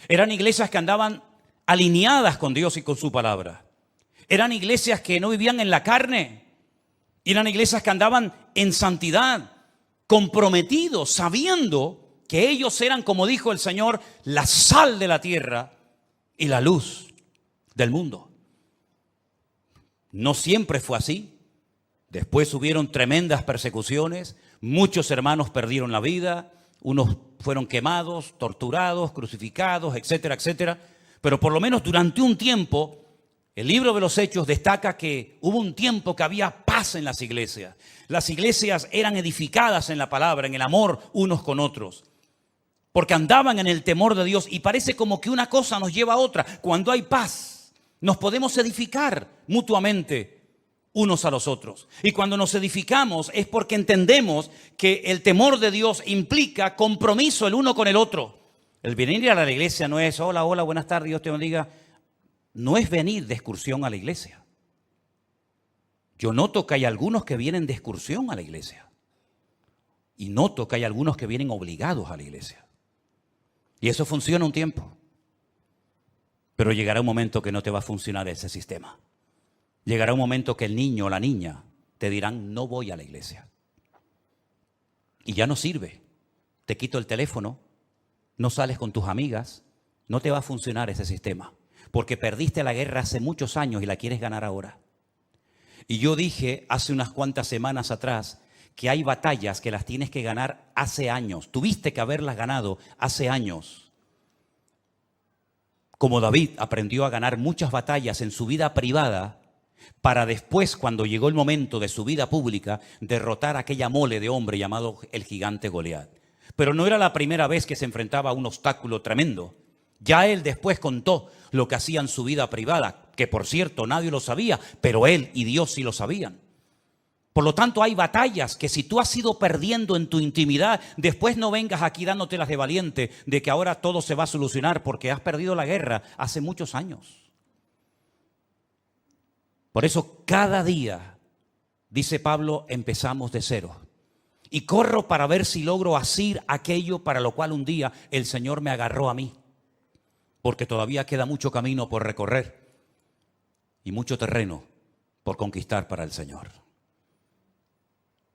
Speaker 1: Eran iglesias que andaban alineadas con Dios y con su palabra. Eran iglesias que no vivían en la carne. Eran iglesias que andaban en santidad, comprometidos, sabiendo que ellos eran, como dijo el Señor, la sal de la tierra y la luz del mundo. No siempre fue así. Después hubieron tremendas persecuciones, muchos hermanos perdieron la vida, unos fueron quemados, torturados, crucificados, etcétera, etcétera. Pero por lo menos durante un tiempo, el libro de los Hechos destaca que hubo un tiempo que había paz en las iglesias. Las iglesias eran edificadas en la palabra, en el amor unos con otros, porque andaban en el temor de Dios. Y parece como que una cosa nos lleva a otra. Cuando hay paz, nos podemos edificar mutuamente unos a los otros. Y cuando nos edificamos es porque entendemos que el temor de Dios implica compromiso el uno con el otro. El venir a la iglesia no es hola, hola, buenas tardes, Dios te bendiga. No es venir de excursión a la iglesia. Yo noto que hay algunos que vienen de excursión a la iglesia. Y noto que hay algunos que vienen obligados a la iglesia. Y eso funciona un tiempo. Pero llegará un momento que no te va a funcionar ese sistema. Llegará un momento que el niño o la niña te dirán, no voy a la iglesia. Y ya no sirve. Te quito el teléfono, no sales con tus amigas, no te va a funcionar ese sistema. Porque perdiste la guerra hace muchos años y la quieres ganar ahora. Y yo dije hace unas cuantas semanas atrás que hay batallas que las tienes que ganar hace años. Tuviste que haberlas ganado hace años. Como David aprendió a ganar muchas batallas en su vida privada para después, cuando llegó el momento de su vida pública, derrotar a aquella mole de hombre llamado el gigante Goliat. Pero no era la primera vez que se enfrentaba a un obstáculo tremendo. Ya él después contó lo que hacía en su vida privada, que por cierto nadie lo sabía, pero él y Dios sí lo sabían. Por lo tanto, hay batallas que si tú has ido perdiendo en tu intimidad, después no vengas aquí dándote las de valiente de que ahora todo se va a solucionar porque has perdido la guerra hace muchos años. Por eso cada día, dice Pablo, empezamos de cero. Y corro para ver si logro asir aquello para lo cual un día el Señor me agarró a mí. Porque todavía queda mucho camino por recorrer y mucho terreno por conquistar para el Señor.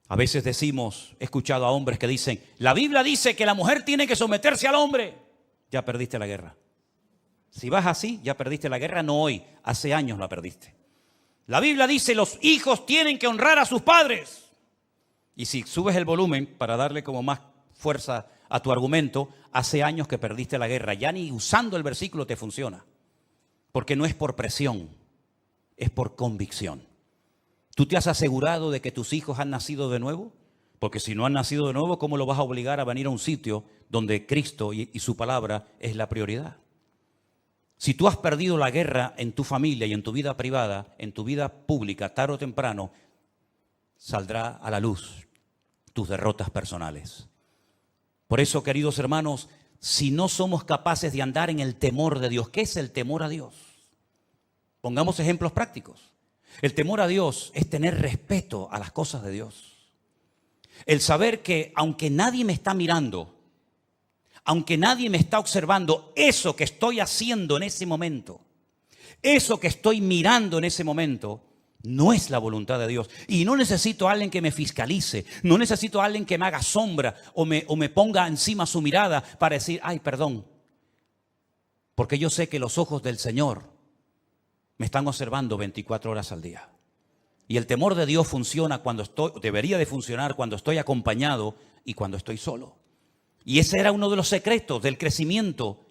Speaker 1: A veces decimos, he escuchado a hombres que dicen, la Biblia dice que la mujer tiene que someterse al hombre. Ya perdiste la guerra. Si vas así, ya perdiste la guerra, no hoy, hace años la perdiste. La Biblia dice, los hijos tienen que honrar a sus padres. Y si subes el volumen para darle como más fuerza a tu argumento, hace años que perdiste la guerra. Ya ni usando el versículo te funciona. Porque no es por presión, es por convicción. ¿Tú te has asegurado de que tus hijos han nacido de nuevo? Porque si no han nacido de nuevo, ¿cómo lo vas a obligar a venir a un sitio donde Cristo y su palabra es la prioridad? Si tú has perdido la guerra en tu familia y en tu vida privada, en tu vida pública, tarde o temprano, saldrá a la luz tus derrotas personales. Por eso, queridos hermanos, si no somos capaces de andar en el temor de Dios, ¿qué es el temor a Dios? Pongamos ejemplos prácticos. El temor a Dios es tener respeto a las cosas de Dios. El saber que aunque nadie me está mirando, aunque nadie me está observando, eso que estoy haciendo en ese momento, eso que estoy mirando en ese momento, no es la voluntad de Dios. Y no necesito a alguien que me fiscalice, no necesito a alguien que me haga sombra o me ponga encima su mirada para decir, ay, perdón. Porque yo sé que los ojos del Señor me están observando 24 horas al día. Y el temor de Dios funciona debería de funcionar cuando estoy acompañado y cuando estoy solo. Y ese era uno de los secretos del crecimiento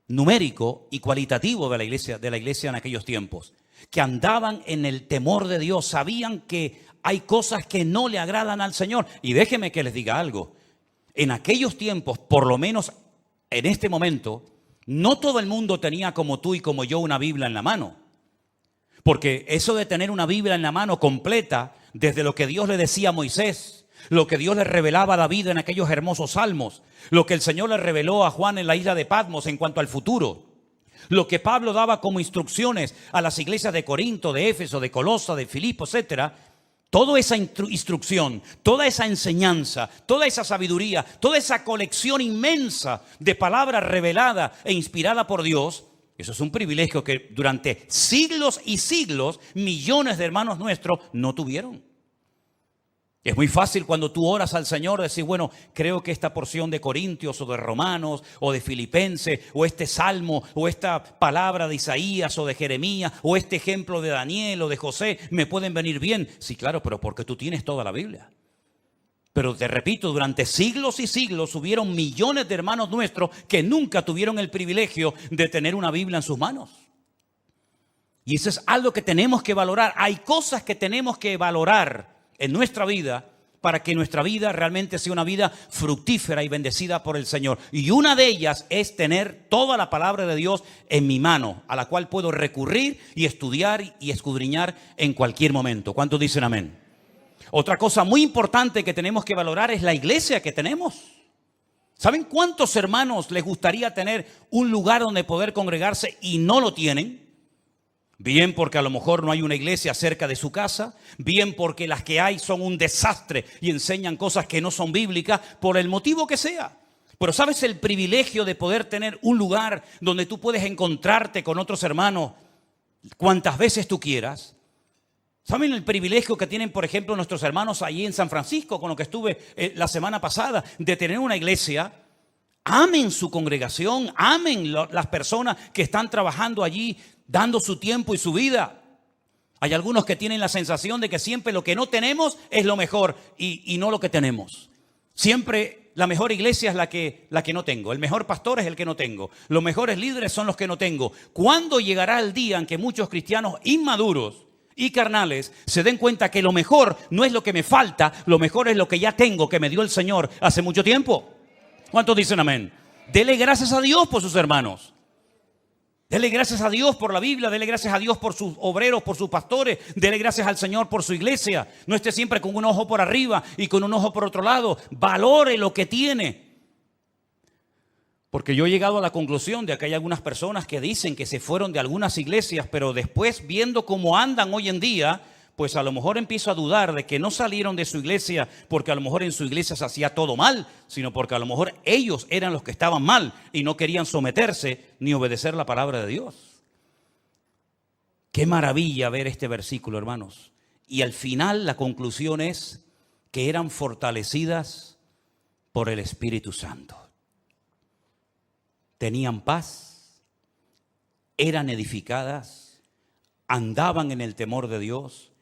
Speaker 1: numérico y cualitativo de la iglesia en aquellos tiempos. Que andaban en el temor de Dios, sabían que hay cosas que no le agradan al Señor. Y déjenme que les diga algo. En aquellos tiempos, por lo menos en este momento, no todo el mundo tenía como tú y como yo una Biblia en la mano. Porque eso de tener una Biblia en la mano completa, desde lo que Dios le decía a Moisés, lo que Dios le revelaba a David en aquellos hermosos salmos, lo que el Señor le reveló a Juan en la isla de Patmos en cuanto al futuro, lo que Pablo daba como instrucciones a las iglesias de Corinto, de Éfeso, de Colosa, de Filipo, etcétera. Toda esa instrucción, toda esa enseñanza, toda esa sabiduría, toda esa colección inmensa de palabras revelada e inspirada por Dios, eso es un privilegio que durante siglos y siglos millones de hermanos nuestros no tuvieron. Es muy fácil cuando tú oras al Señor decir, bueno, creo que esta porción de Corintios o de Romanos o de Filipenses o este salmo o esta palabra de Isaías o de Jeremías o este ejemplo de Daniel o de José me pueden venir bien. Sí, claro, pero porque tú tienes toda la Biblia. Pero te repito, durante siglos y siglos hubieron millones de hermanos nuestros que nunca tuvieron el privilegio de tener una Biblia en sus manos. Y eso es algo que tenemos que valorar. Hay cosas que tenemos que valorar en nuestra vida para que nuestra vida realmente sea una vida fructífera y bendecida por el Señor. Y una de ellas es tener toda la palabra de Dios en mi mano, a la cual puedo recurrir y estudiar y escudriñar en cualquier momento. ¿Cuántos dicen amén? Otra cosa muy importante que tenemos que valorar es la iglesia que tenemos. ¿Saben cuántos hermanos les gustaría tener un lugar donde poder congregarse y no lo tienen? Bien porque a lo mejor no hay una iglesia cerca de su casa, bien porque las que hay son un desastre y enseñan cosas que no son bíblicas, por el motivo que sea. Pero ¿sabes el privilegio de poder tener un lugar donde tú puedes encontrarte con otros hermanos cuantas veces tú quieras? ¿Saben el privilegio que tienen, por ejemplo, nuestros hermanos allí en San Francisco, con lo que estuve la semana pasada, de tener una iglesia? Amen su congregación, amen las personas que están trabajando allí, dando su tiempo y su vida. Hay algunos que tienen la sensación de que siempre lo que no tenemos es lo mejor y no lo que tenemos. Siempre la mejor iglesia es la que no tengo. El mejor pastor es el que no tengo. Los mejores líderes son los que no tengo. ¿Cuándo llegará el día en que muchos cristianos inmaduros y carnales se den cuenta que lo mejor no es lo que me falta, lo mejor es lo que ya tengo, que me dio el Señor hace mucho tiempo. ¿Cuántos dicen amén? Dele gracias a Dios por sus hermanos. Dele gracias a Dios por la Biblia, dele gracias a Dios por sus obreros, por sus pastores, dele gracias al Señor por su iglesia. No esté siempre con un ojo por arriba y con un ojo por otro lado. Valore lo que tiene. Porque yo he llegado a la conclusión de que hay algunas personas que dicen que se fueron de algunas iglesias, pero después viendo cómo andan hoy en día, pues a lo mejor empiezo a dudar de que no salieron de su iglesia porque a lo mejor en su iglesia se hacía todo mal, sino porque a lo mejor ellos eran los que estaban mal y no querían someterse ni obedecer la palabra de Dios. Qué maravilla ver este versículo, hermanos. Y al final la conclusión es que eran fortalecidas por el Espíritu Santo. Tenían paz, eran edificadas, andaban en el temor de Dios,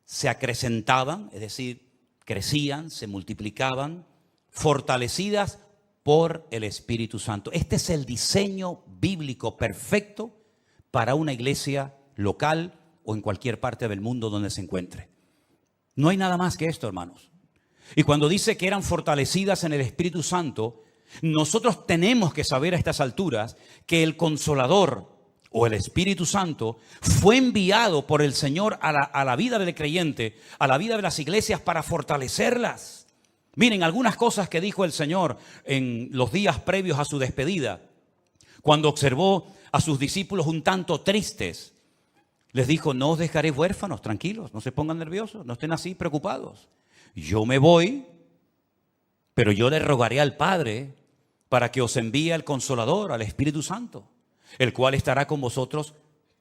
Speaker 1: se acrecentaban, es decir, crecían, se multiplicaban, fortalecidas por el Espíritu Santo. Este es el diseño bíblico perfecto para una iglesia local o en cualquier parte del mundo donde se encuentre. No hay nada más que esto, hermanos. Y cuando dice que eran fortalecidas en el Espíritu Santo, nosotros tenemos que saber a estas alturas que el Consolador o el Espíritu Santo fue enviado por el Señor a la vida del creyente, a la vida de las iglesias para fortalecerlas. Miren, algunas cosas que dijo el Señor en los días previos a su despedida, cuando observó a sus discípulos un tanto tristes, les dijo: no os dejaré huérfanos, tranquilos, no se pongan nerviosos, no estén así preocupados. Yo me voy, pero yo le rogaré al Padre para que os envíe al Consolador, al Espíritu Santo, el cual estará con vosotros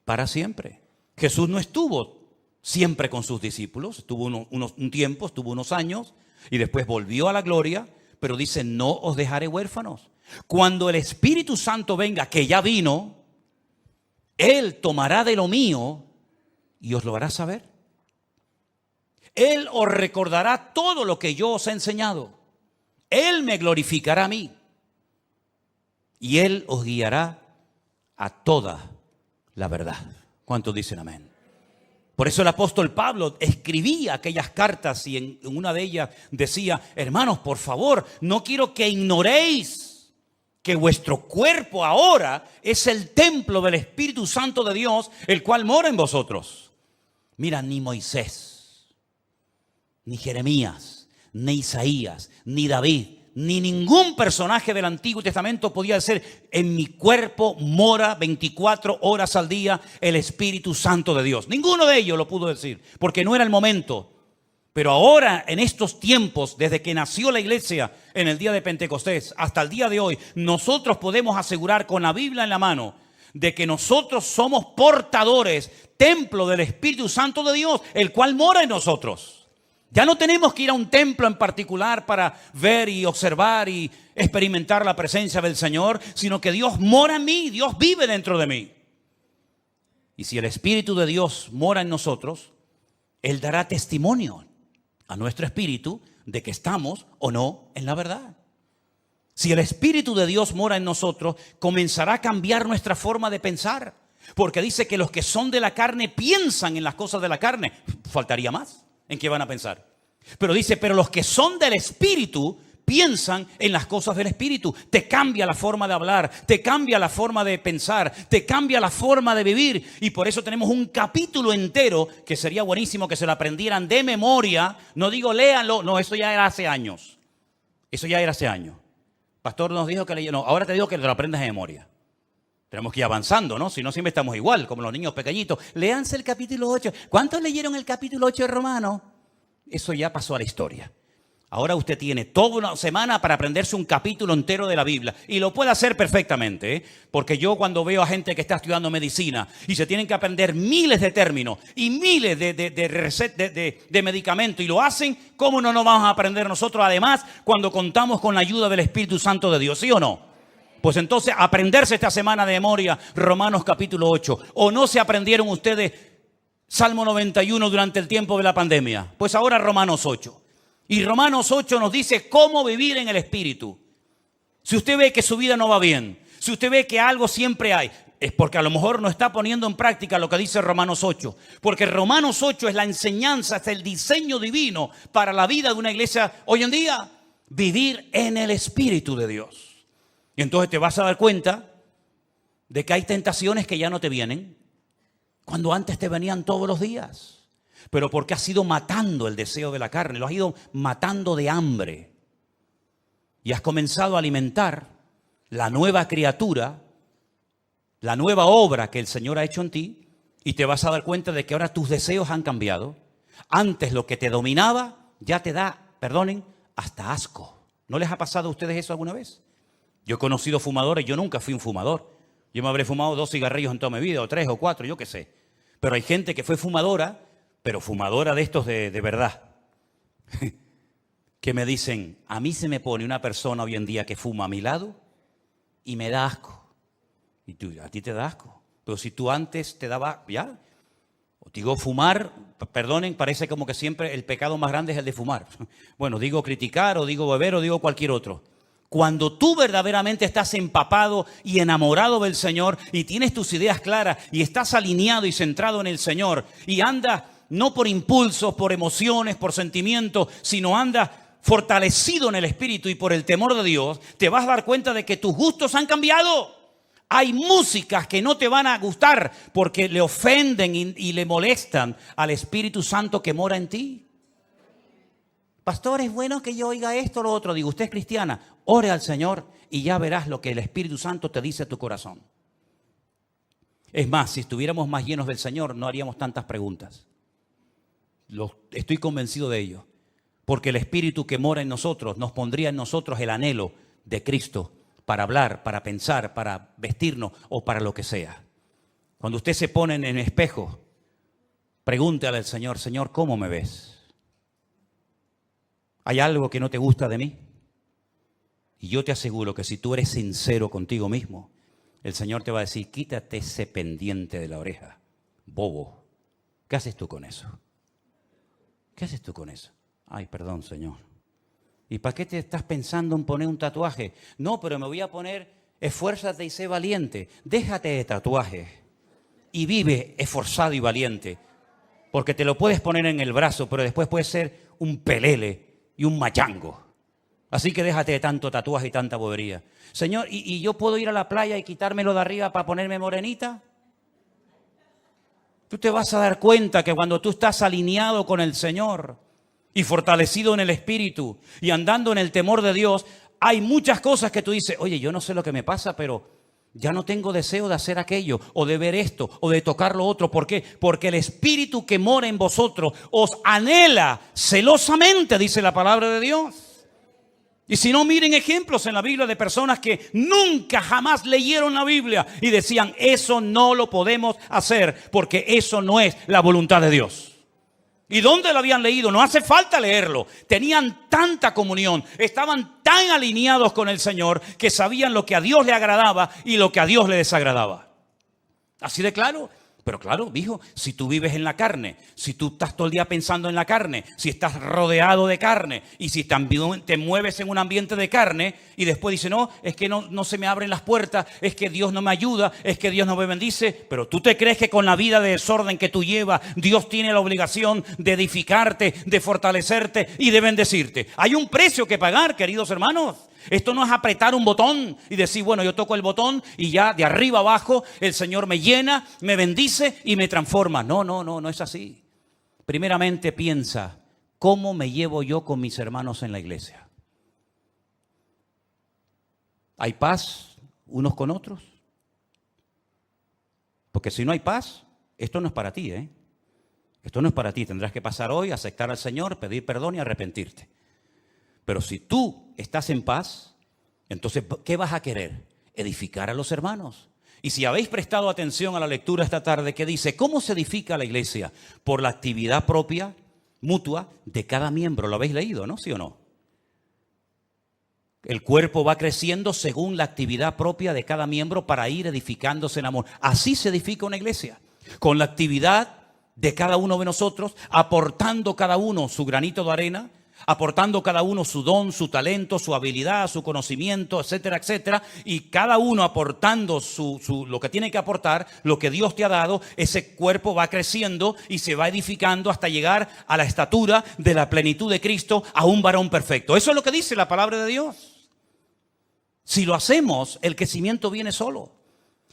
Speaker 1: para siempre. Jesús no estuvo siempre con sus discípulos, estuvo un tiempo, estuvo unos años y después volvió a la gloria, pero dice: no os dejaré huérfanos. Cuando el Espíritu Santo venga, que ya vino, Él tomará de lo mío y os lo hará saber. Él os recordará todo lo que yo os he enseñado. Él me glorificará a mí. Y Él os guiará a toda la verdad. ¿Cuántos dicen amén? Por eso el apóstol Pablo escribía aquellas cartas y en una de ellas decía: hermanos, por favor, no quiero que ignoréis que vuestro cuerpo ahora es el templo del Espíritu Santo de Dios, el cual mora en vosotros. Mira, ni Moisés, ni Jeremías, ni Isaías, ni David, ni ningún personaje del Antiguo Testamento podía decir: en mi cuerpo mora 24 horas al día el Espíritu Santo de Dios. Ninguno de ellos lo pudo decir, porque no era el momento. Pero ahora, en estos tiempos, desde que nació la iglesia en el día de Pentecostés hasta el día de hoy, nosotros podemos asegurar con la Biblia en la mano de que nosotros somos portadores, templo del Espíritu Santo de Dios, el cual mora en nosotros. Ya no tenemos que ir a un templo en particular para ver y observar y experimentar la presencia del Señor, sino que Dios mora en mí, Dios vive dentro de mí. Y si el Espíritu de Dios mora en nosotros, Él dará testimonio a nuestro espíritu de que estamos o no en la verdad. Si el Espíritu de Dios mora en nosotros, comenzará a cambiar nuestra forma de pensar. Porque dice que los que son de la carne piensan en las cosas de la carne. Faltaría más. ¿En qué van a pensar? Pero dice: pero los que son del Espíritu piensan en las cosas del Espíritu. Te cambia la forma de hablar, te cambia la forma de pensar, te cambia la forma de vivir. Y por eso tenemos un capítulo entero que sería buenísimo que se lo aprendieran de memoria. No digo léanlo, no, eso ya era hace años. Eso ya era hace años. Pastor nos dijo que leyera, no, ahora te digo que te lo aprendas de memoria. Tenemos que ir avanzando, ¿no? Si no, siempre estamos igual, como los niños pequeñitos. Léanse el capítulo 8. ¿Cuántos leyeron el capítulo 8 de Romanos? Eso ya pasó a la historia. Ahora usted tiene toda una semana para aprenderse un capítulo entero de la Biblia. Y lo puede hacer perfectamente, ¿eh? Porque yo cuando veo a gente que está estudiando medicina y se tienen que aprender miles de términos y miles de medicamentos y lo hacen, ¿cómo no nos vamos a aprender nosotros? Además, cuando contamos con la ayuda del Espíritu Santo de Dios, ¿sí o no? Pues entonces, aprenderse esta semana de memoria Romanos capítulo 8. ¿O no se aprendieron ustedes Salmo 91 durante el tiempo de la pandemia? Pues ahora Romanos 8. Y Romanos 8 nos dice cómo vivir en el Espíritu. Si usted ve que su vida no va bien, si usted ve que algo siempre hay, es porque a lo mejor no está poniendo en práctica lo que dice Romanos 8. Porque Romanos 8 es la enseñanza, es el diseño divino para la vida de una iglesia hoy en día. Vivir en el Espíritu de Dios. Y entonces te vas a dar cuenta de que hay tentaciones que ya no te vienen, cuando antes te venían todos los días. Pero porque has ido matando el deseo de la carne, lo has ido matando de hambre. Y has comenzado a alimentar la nueva criatura, la nueva obra que el Señor ha hecho en ti, y te vas a dar cuenta de que ahora tus deseos han cambiado. Antes lo que te dominaba ya te da, perdonen, hasta asco. ¿No les ha pasado a ustedes eso alguna vez? Yo he conocido fumadores, yo nunca fui un fumador. Yo me habré fumado 2 cigarrillos en toda mi vida, o 3 o 4, yo qué sé. Pero hay gente que fue fumadora, pero fumadora de estos de verdad. Que me dicen, a mí se me pone una persona hoy en día que fuma a mi lado y me da asco. Y tú, a ti te da asco. Pero si tú antes te daba, ya. Os digo, fumar, perdonen, parece como que siempre el pecado más grande es el de fumar. Bueno, digo criticar, o digo beber, o digo cualquier otro. Cuando tú verdaderamente estás empapado y enamorado del Señor y tienes tus ideas claras y estás alineado y centrado en el Señor y andas no por impulsos, por emociones, por sentimientos, sino andas fortalecido en el Espíritu y por el temor de Dios, te vas a dar cuenta de que tus gustos han cambiado. Hay músicas que no te van a gustar porque le ofenden y le molestan al Espíritu Santo que mora en ti. Pastor, es bueno que yo oiga esto o lo otro. Digo, usted es cristiana, ore al Señor y ya verás lo que el Espíritu Santo te dice a tu corazón. Es más, si estuviéramos más llenos del Señor, no haríamos tantas preguntas. Estoy convencido de ello. Porque el Espíritu que mora en nosotros nos pondría en nosotros el anhelo de Cristo para hablar, para pensar, para vestirnos o para lo que sea. Cuando usted se pone en el espejo, pregúntale al Señor, Señor, ¿cómo me ves? ¿Hay algo que no te gusta de mí? Y yo te aseguro que si tú eres sincero contigo mismo, el Señor te va a decir, quítate ese pendiente de la oreja, bobo. ¿Qué haces tú con eso? ¿Qué haces tú con eso? Ay, perdón, Señor. ¿Y para qué te estás pensando en poner un tatuaje? No, pero me voy a poner, esfuérzate y sé valiente. Déjate de tatuajes y vive esforzado y valiente. Porque te lo puedes poner en el brazo, pero después puedes ser un pelele y un machango. Así que déjate de tanto tatuaje y tanta bobería. Señor, ¿y yo puedo ir a la playa y quitármelo de arriba para ponerme morenita? Tú te vas a dar cuenta que cuando tú estás alineado con el Señor y fortalecido en el Espíritu y andando en el temor de Dios, hay muchas cosas que tú dices, oye, yo no sé lo que me pasa, pero ya no tengo deseo de hacer aquello, o de ver esto, o de tocar lo otro. ¿Por qué? Porque el Espíritu que mora en vosotros os anhela celosamente, dice la palabra de Dios. Y si no, miren ejemplos en la Biblia de personas que nunca jamás leyeron la Biblia y decían, eso no lo podemos hacer porque eso no es la voluntad de Dios. ¿Y dónde lo habían leído? No hace falta leerlo. Tenían tanta comunión, estaban tan alineados con el Señor que sabían lo que a Dios le agradaba y lo que a Dios le desagradaba. Así de claro. Pero claro, hijo, si tú vives en la carne, si tú estás todo el día pensando en la carne, si estás rodeado de carne y si también te mueves en un ambiente de carne y después dices, no, es que no se me abren las puertas, es que Dios no me ayuda, es que Dios no me bendice, pero tú te crees que con la vida de desorden que tú llevas, Dios tiene la obligación de edificarte, de fortalecerte y de bendecirte. Hay un precio que pagar, queridos hermanos. Esto no es apretar un botón y decir, bueno, yo toco el botón y ya de arriba abajo el Señor me llena, me bendice y me transforma. No es así. Primeramente piensa, ¿cómo me llevo yo con mis hermanos en la iglesia? ¿Hay paz unos con otros? Porque si no hay paz, esto no es para ti, ¿eh? Esto no es para ti. Tendrás que pasar hoy, aceptar al Señor, pedir perdón y arrepentirte. Pero si tú estás en paz, entonces, ¿qué vas a querer? Edificar a los hermanos. Y si habéis prestado atención a la lectura esta tarde que dice, ¿cómo se edifica la iglesia? Por la actividad propia, mutua, de cada miembro. ¿Lo habéis leído, no? ¿Sí o no? El cuerpo va creciendo según la actividad propia de cada miembro para ir edificándose en amor. Así se edifica una iglesia. Con la actividad de cada uno de nosotros, aportando cada uno su granito de arena, aportando cada uno su don, su talento, su habilidad, su conocimiento, etcétera, etcétera, y cada uno aportando lo que tiene que aportar, lo que Dios te ha dado, ese cuerpo va creciendo y se va edificando hasta llegar a la estatura de la plenitud de Cristo, a un varón perfecto. Eso es lo que dice la palabra de Dios. Si lo hacemos, el crecimiento viene solo.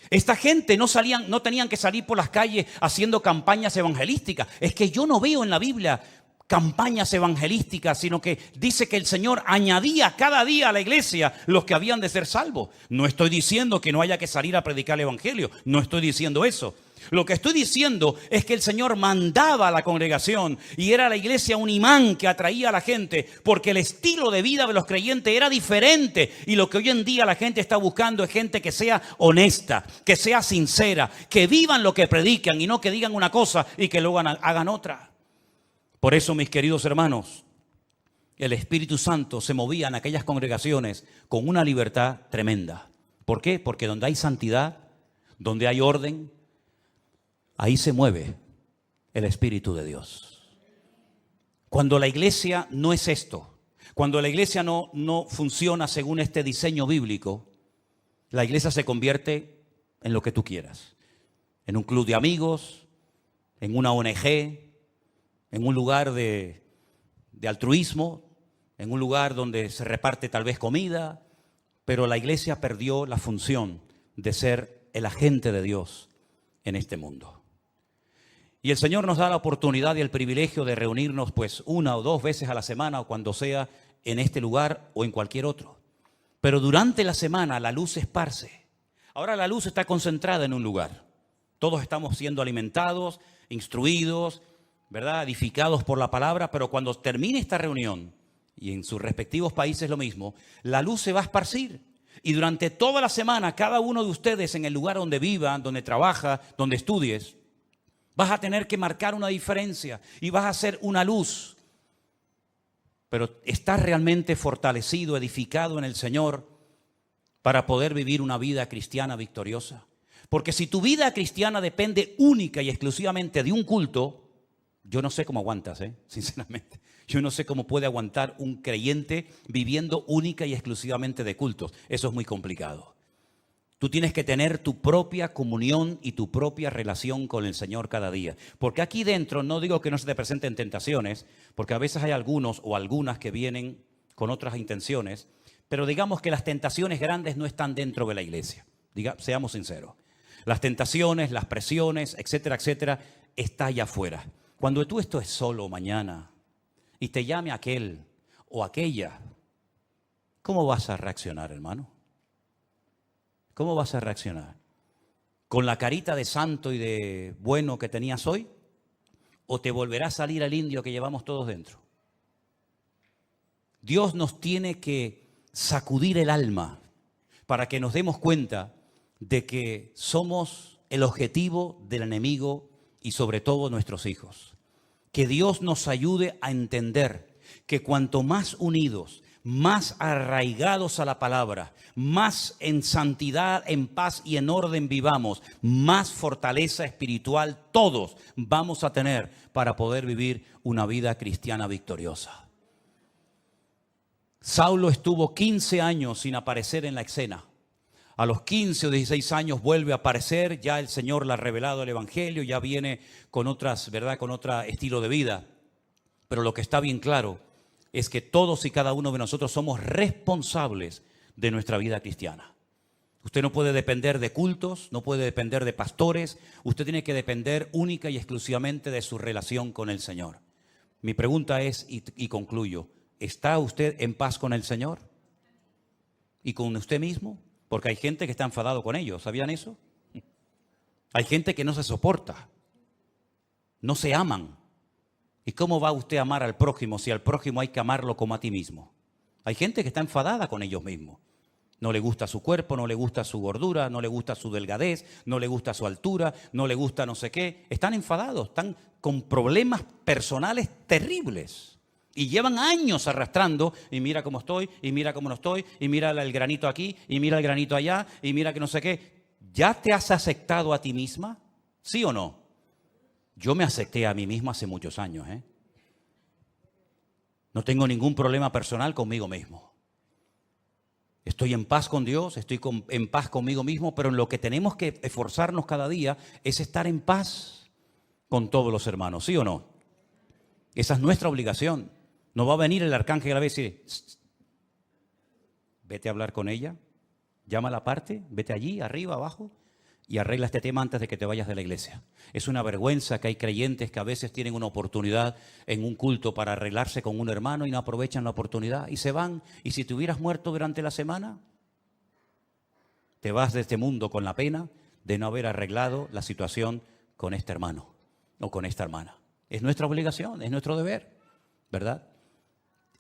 Speaker 1: Esta gente no tenían que salir por las calles haciendo campañas evangelísticas. Es que yo no veo en la Biblia campañas evangelísticas, sino que dice que el Señor añadía cada día a la iglesia los que habían de ser salvos. No estoy diciendo que no haya que salir a predicar el evangelio, no estoy diciendo eso. Lo que estoy diciendo es que el Señor mandaba a la congregación y era la iglesia un imán que atraía a la gente, porque el estilo de vida de los creyentes era diferente, y lo que hoy en día la gente está buscando es gente que sea honesta, que sea sincera, que vivan lo que predican y no que digan una cosa y que luego hagan otra. Por eso, mis queridos hermanos, el Espíritu Santo se movía en aquellas congregaciones con una libertad tremenda. ¿Por qué? Porque donde hay santidad, donde hay orden, ahí se mueve el Espíritu de Dios. Cuando la iglesia no es esto, cuando la iglesia no funciona según este diseño bíblico, la iglesia se convierte en lo que tú quieras. En un club de amigos, en una ONG, en un lugar de altruismo, en un lugar donde se reparte tal vez comida, pero la iglesia perdió la función de ser el agente de Dios en este mundo. Y el Señor nos da la oportunidad y el privilegio de reunirnos pues 1 o 2 veces a la semana o cuando sea en este lugar o en cualquier otro. Pero durante la semana la luz se esparce. Ahora la luz está concentrada en un lugar. Todos estamos siendo alimentados, instruidos, ¿verdad?, edificados por la palabra, pero cuando termine esta reunión, y en sus respectivos países lo mismo, la luz se va a esparcir. Y durante toda la semana, cada uno de ustedes en el lugar donde viva, donde trabaja, donde estudies, vas a tener que marcar una diferencia y vas a ser una luz. Pero estás realmente fortalecido, edificado en el Señor para poder vivir una vida cristiana victoriosa. Porque si tu vida cristiana depende única y exclusivamente de un culto, yo no sé cómo aguantas, sinceramente. Yo no sé cómo puede aguantar un creyente viviendo única y exclusivamente de cultos. Eso es muy complicado. Tú tienes que tener tu propia comunión y tu propia relación con el Señor cada día. Porque aquí dentro, no digo que no se te presenten tentaciones, porque a veces hay algunos o algunas que vienen con otras intenciones, pero digamos que las tentaciones grandes no están dentro de la iglesia. Seamos sinceros. Las tentaciones, las presiones, etcétera, etcétera, está allá afuera. Cuando tú estés solo mañana y te llame aquel o aquella, ¿cómo vas a reaccionar, hermano? ¿Cómo vas a reaccionar? ¿Con la carita de santo y de bueno que tenías hoy? ¿O te volverá a salir el indio que llevamos todos dentro? Dios nos tiene que sacudir el alma para que nos demos cuenta de que somos el objetivo del enemigo y sobre todo nuestros hijos. Que Dios nos ayude a entender que cuanto más unidos, más arraigados a la palabra, más en santidad, en paz y en orden vivamos, más fortaleza espiritual todos vamos a tener para poder vivir una vida cristiana victoriosa. Saulo estuvo 15 años sin aparecer en la escena. A los 15 o 16 años vuelve a aparecer, ya el Señor le ha revelado el Evangelio, ya viene con otras, ¿verdad?, con otro estilo de vida. Pero lo que está bien claro es que todos y cada uno de nosotros somos responsables de nuestra vida cristiana. Usted no puede depender de cultos, no puede depender de pastores, usted tiene que depender única y exclusivamente de su relación con el Señor. Mi pregunta es, y concluyo, ¿está usted en paz con el Señor? ¿Y con usted mismo? Porque hay gente que está enfadado con ellos, ¿sabían eso? Hay gente que no se soporta, no se aman. ¿Y cómo va usted a amar al prójimo si al prójimo hay que amarlo como a ti mismo? Hay gente que está enfadada con ellos mismos. No le gusta su cuerpo, no le gusta su gordura, no le gusta su delgadez, no le gusta su altura, no le gusta no sé qué. Están enfadados, están con problemas personales terribles. Y llevan años arrastrando, y mira cómo estoy, y mira cómo no estoy, y mira el granito aquí, y mira el granito allá, y mira que no sé qué. ¿Ya te has aceptado a ti misma? ¿Sí o no? Yo me acepté a mí mismo hace muchos años, No tengo ningún problema personal conmigo mismo. Estoy en paz con Dios, estoy en paz conmigo mismo, pero en lo que tenemos que esforzarnos cada día es estar en paz con todos los hermanos, ¿sí o no? Esa es nuestra obligación. No va a venir el arcángel a veces y decir, vete a hablar con ella, llámala aparte, vete allí, arriba, abajo, y arregla este tema antes de que te vayas de la iglesia. Es una vergüenza que hay creyentes que a veces tienen una oportunidad en un culto para arreglarse con un hermano y no aprovechan la oportunidad y se van. Y si te hubieras muerto durante la semana, te vas de este mundo con la pena de no haber arreglado la situación con este hermano o con esta hermana. Es nuestra obligación, es nuestro deber, ¿verdad?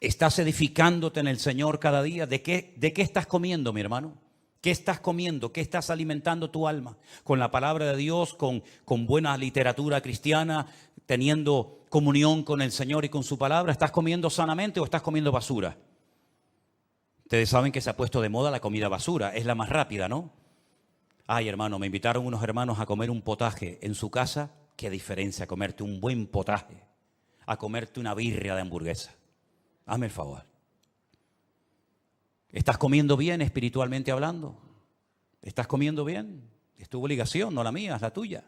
Speaker 1: ¿Estás edificándote en el Señor cada día? ¿De qué estás comiendo, mi hermano? ¿Qué estás comiendo? ¿Qué estás alimentando tu alma? ¿Con la palabra de Dios, con buena literatura cristiana, teniendo comunión con el Señor y con su palabra? ¿Estás comiendo sanamente o estás comiendo basura? Ustedes saben que se ha puesto de moda la comida basura, es la más rápida, ¿no? Ay, hermano, me invitaron unos hermanos a comer un potaje en su casa. Qué diferencia comerte un buen potaje a comerte una birria de hamburguesa. Hazme el favor. ¿Estás comiendo bien espiritualmente hablando? ¿Estás comiendo bien? Es tu obligación, no la mía, es la tuya.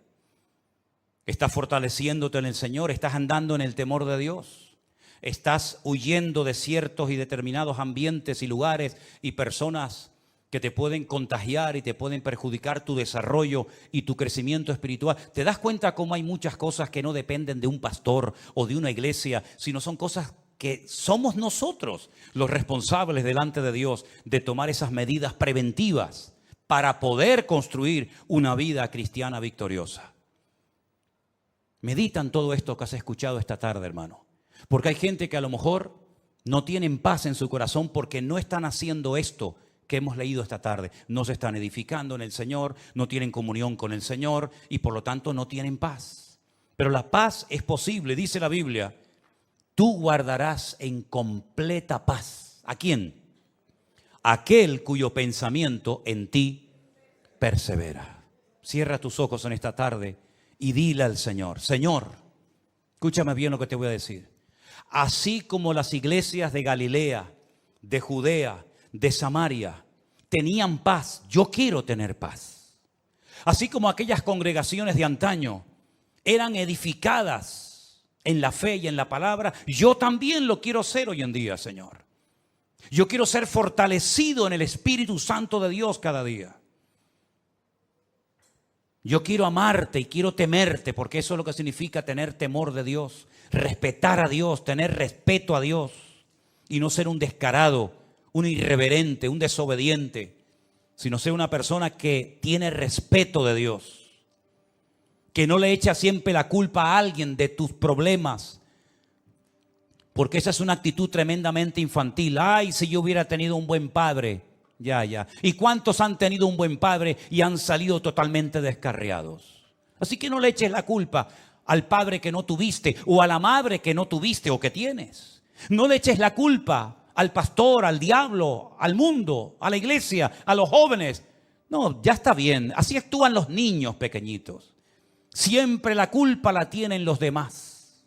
Speaker 1: ¿Estás fortaleciéndote en el Señor? ¿Estás andando en el temor de Dios? ¿Estás huyendo de ciertos y determinados ambientes y lugares y personas que te pueden contagiar y te pueden perjudicar tu desarrollo y tu crecimiento espiritual? ¿Te das cuenta cómo hay muchas cosas que no dependen de un pastor o de una iglesia, sino son cosas que somos nosotros los responsables delante de Dios de tomar esas medidas preventivas para poder construir una vida cristiana victoriosa? Medita en todo esto que has escuchado esta tarde, hermano. Porque hay gente que a lo mejor no tienen paz en su corazón porque no están haciendo esto que hemos leído esta tarde. No se están edificando en el Señor, no tienen comunión con el Señor y por lo tanto no tienen paz. Pero la paz es posible, dice la Biblia. Tú guardarás en completa paz. ¿A quién? Aquel cuyo pensamiento en ti persevera. Cierra tus ojos en esta tarde y dile al Señor: Señor, escúchame bien lo que te voy a decir. Así como las iglesias de Galilea, de Judea, de Samaria tenían paz, yo quiero tener paz. Así como aquellas congregaciones de antaño eran edificadas en la fe y en la palabra, yo también lo quiero ser hoy en día, Señor. Yo quiero ser fortalecido en el Espíritu Santo de Dios cada día. Yo quiero amarte y quiero temerte, porque eso es lo que significa tener temor de Dios, respetar a Dios, tener respeto a Dios y no ser un descarado, un irreverente, un desobediente, sino ser una persona que tiene respeto de Dios. Que no le echa siempre la culpa a alguien de tus problemas. Porque esa es una actitud tremendamente infantil. Ay, si yo hubiera tenido un buen padre. Ya. ¿Y cuántos han tenido un buen padre y han salido totalmente descarriados? Así que no le eches la culpa al padre que no tuviste o a la madre que no tuviste o que tienes. No le eches la culpa al pastor, al diablo, al mundo, a la iglesia, a los jóvenes. No, ya está bien. Así actúan los niños pequeñitos. Siempre la culpa la tienen los demás.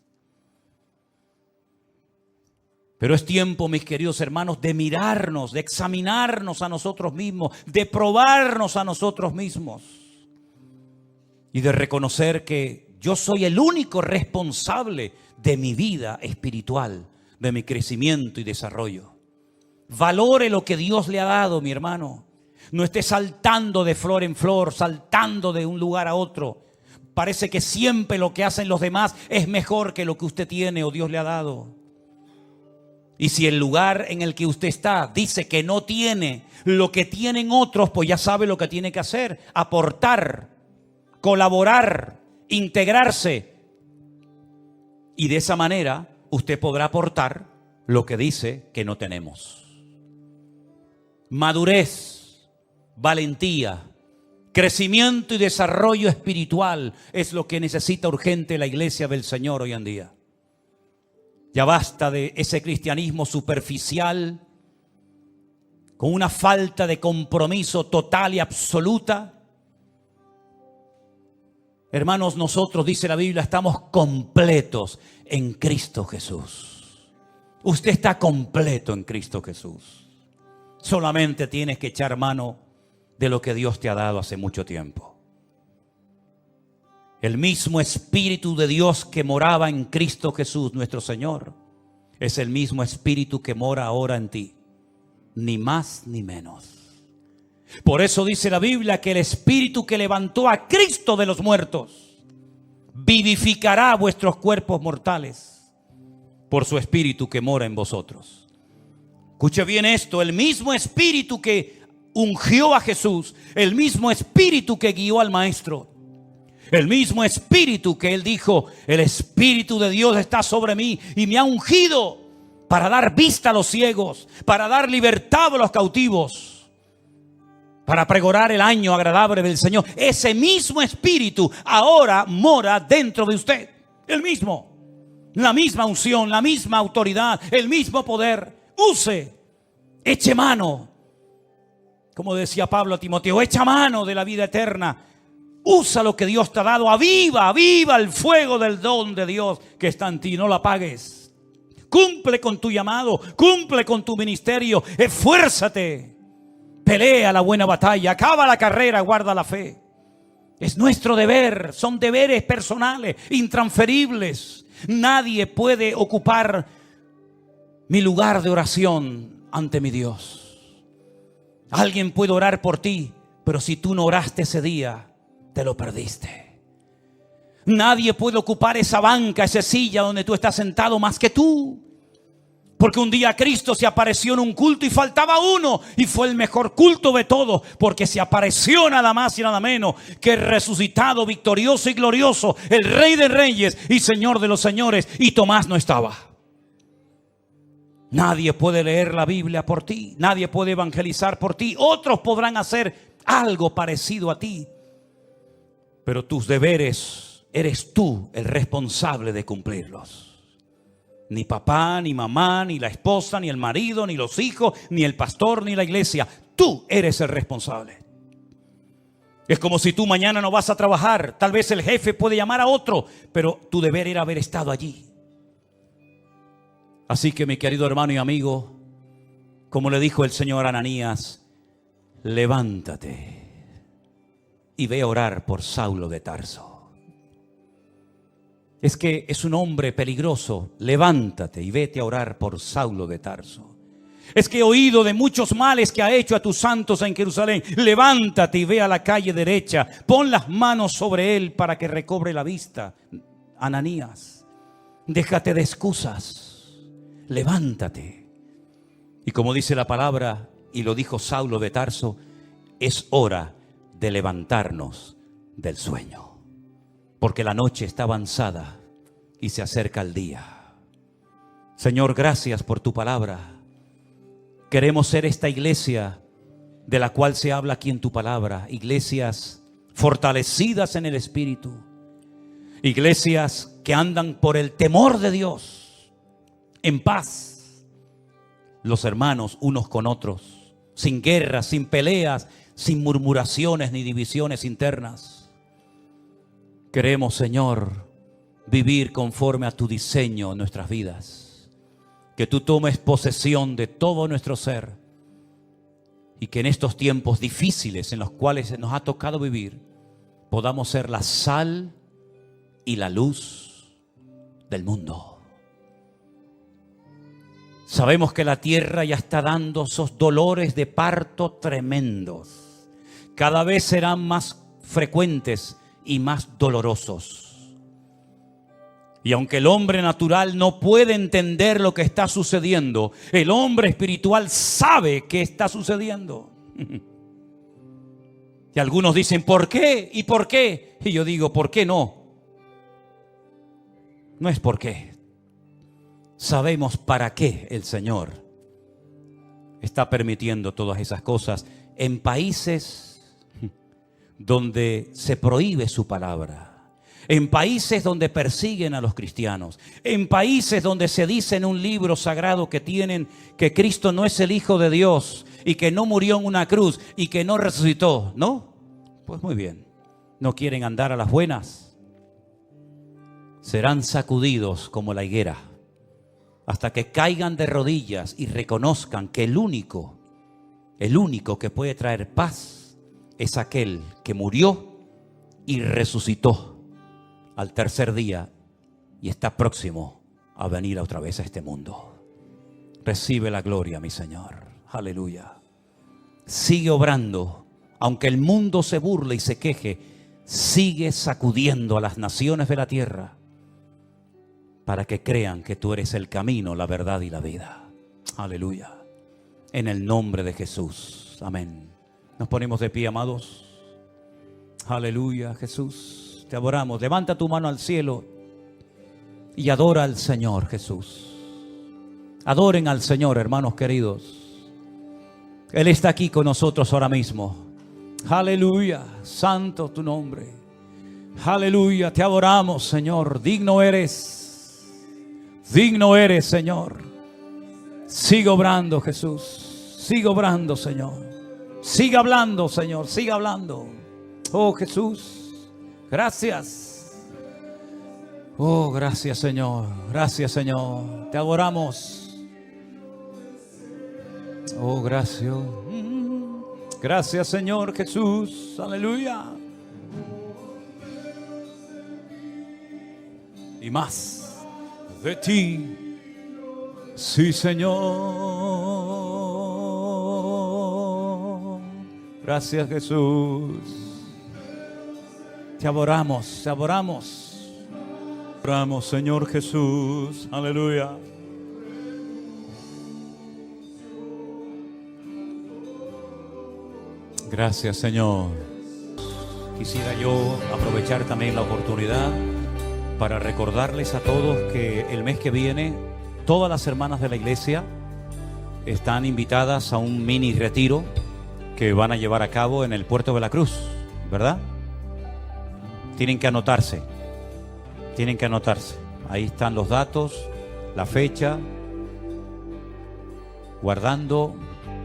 Speaker 1: Pero es tiempo, mis queridos hermanos, de mirarnos, de examinarnos a nosotros mismos, de probarnos a nosotros mismos y de reconocer que yo soy el único responsable de mi vida espiritual, de mi crecimiento y desarrollo. Valore lo que Dios le ha dado, mi hermano. No esté saltando de flor en flor, saltando de un lugar a otro. Parece que siempre lo que hacen los demás es mejor que lo que usted tiene o Dios le ha dado. Y si el lugar en el que usted está dice que no tiene lo que tienen otros, pues ya sabe lo que tiene que hacer: aportar, colaborar, integrarse. Y de esa manera usted podrá aportar lo que dice que no tenemos. Madurez, valentía, crecimiento y desarrollo espiritual es lo que necesita urgente la iglesia del Señor hoy en día. Ya basta de ese cristianismo superficial, con una falta de compromiso total y absoluta. Hermanos, nosotros, dice la Biblia, estamos completos en Cristo Jesús. Usted está completo en Cristo Jesús. Solamente tienes que echar mano de lo que Dios te ha dado hace mucho tiempo. El mismo Espíritu de Dios que moraba en Cristo Jesús, nuestro Señor, es el mismo Espíritu que mora ahora en ti. Ni más ni menos. Por eso dice la Biblia que el Espíritu que levantó a Cristo de los muertos vivificará vuestros cuerpos mortales por su Espíritu que mora en vosotros. Escuche bien esto, el mismo Espíritu que ungió a Jesús, el mismo Espíritu que guió al Maestro, el mismo Espíritu que Él dijo, el Espíritu de Dios está sobre mí y me ha ungido para dar vista a los ciegos, para dar libertad a los cautivos, para pregonar el año agradable del Señor. Ese mismo Espíritu ahora mora dentro de usted. El mismo. La misma unción, la misma autoridad, el mismo poder. Use, eche mano. Como decía Pablo a Timoteo, echa mano de la vida eterna. Usa lo que Dios te ha dado. Aviva, aviva el fuego del don de Dios que está en ti. No lo apagues. Cumple con tu llamado, cumple con tu ministerio, esfuérzate, pelea la buena batalla, acaba la carrera, guarda la fe. Es nuestro deber, son deberes personales, intransferibles. Nadie puede ocupar mi lugar de oración ante mi Dios. Alguien puede orar por ti, pero si tú no oraste ese día, te lo perdiste. Nadie puede ocupar esa banca, esa silla donde tú estás sentado más que tú. Porque un día Cristo se apareció en un culto y faltaba uno. Y fue el mejor culto de todos. Porque se apareció nada más y nada menos que el resucitado, victorioso y glorioso, el Rey de Reyes y Señor de los Señores. Y Tomás no estaba. Nadie puede leer la Biblia por ti. Nadie puede evangelizar por ti. Otros podrán hacer algo parecido a ti. Pero tus deberes eres tú el responsable de cumplirlos. Ni papá, ni mamá, ni la esposa, ni el marido, ni los hijos, ni el pastor, ni la iglesia. Tú eres el responsable. Es como si tú mañana no vas a trabajar. Tal vez el jefe puede llamar a otro, pero tu deber era haber estado allí. Así que mi querido hermano y amigo, como le dijo el Señor a Ananías, levántate y ve a orar por Saulo de Tarso. Es que es un hombre peligroso. Levántate y vete a orar por Saulo de Tarso. Es que he oído de muchos males que ha hecho a tus santos en Jerusalén. Levántate y ve a la calle derecha. Pon las manos sobre él para que recobre la vista. Ananías, déjate de excusas. Levántate. Y como dice la palabra, y lo dijo Saulo de Tarso, es hora de levantarnos del sueño. Porque la noche está avanzada y se acerca el día. Señor, gracias por tu palabra. Queremos ser esta iglesia de la cual se habla aquí en tu palabra. Iglesias fortalecidas en el Espíritu. Iglesias que andan por el temor de Dios. En paz. Los hermanos unos con otros. Sin guerras, sin peleas, sin murmuraciones ni divisiones internas. Queremos, Señor, vivir conforme a tu diseño en nuestras vidas. Que tú tomes posesión de todo nuestro ser. Y que en estos tiempos difíciles en los cuales nos ha tocado vivir, podamos ser la sal y la luz del mundo. Sabemos que la tierra ya está dando esos dolores de parto tremendos. Cada vez serán más frecuentes y más dolorosos. Y aunque el hombre natural no puede entender lo que está sucediendo, el hombre espiritual sabe qué está sucediendo. Y algunos dicen, ¿por qué? ¿Y por qué? Y yo digo, ¿por qué no? No es por qué. Sabemos para qué el Señor está permitiendo todas esas cosas en países donde se prohíbe su palabra, en países donde persiguen a los cristianos, en países donde se dice en un libro sagrado que tienen que Cristo no es el Hijo de Dios y que no murió en una cruz y que no resucitó, ¿no? Pues muy bien, no quieren andar a las buenas, serán sacudidos como la higuera hasta que caigan de rodillas y reconozcan que el único que puede traer paz es aquel que murió y resucitó al tercer día y está próximo a venir otra vez a este mundo. Recibe la gloria, mi Señor. Aleluya. Sigue obrando, aunque el mundo se burle y se queje, sigue sacudiendo a las naciones de la tierra para que crean que tú eres el camino, la verdad y la vida. Aleluya. En el nombre de Jesús. Amén. Nos ponemos de pie, amados. Aleluya, Jesús. Te adoramos. Levanta tu mano al cielo y adora al Señor, Jesús. Adoren al Señor, hermanos queridos. Él está aquí con nosotros ahora mismo. Aleluya. Santo tu nombre. Aleluya. Te adoramos, Señor. Digno eres. Digno eres, Señor. Sigue obrando, Jesús. Sigue obrando, Señor. Sigue hablando, Señor. Sigue hablando. Oh, Jesús. Gracias. Oh, gracias, Señor. Gracias, Señor. Te adoramos. Oh, gracias. Gracias, Señor Jesús. Aleluya. Y más de ti. Sí, Señor. Gracias, Jesús. Te adoramos, te adoramos. Te adoramos, Señor Jesús. Aleluya. Gracias, Señor. Quisiera yo aprovechar también la oportunidad para recordarles a todos que el mes que viene todas las hermanas de la iglesia están invitadas a un mini retiro que van a llevar a cabo en el Puerto de la Cruz, ¿verdad? Tienen que anotarse. Tienen que anotarse. Ahí están los datos, la fecha. Guardando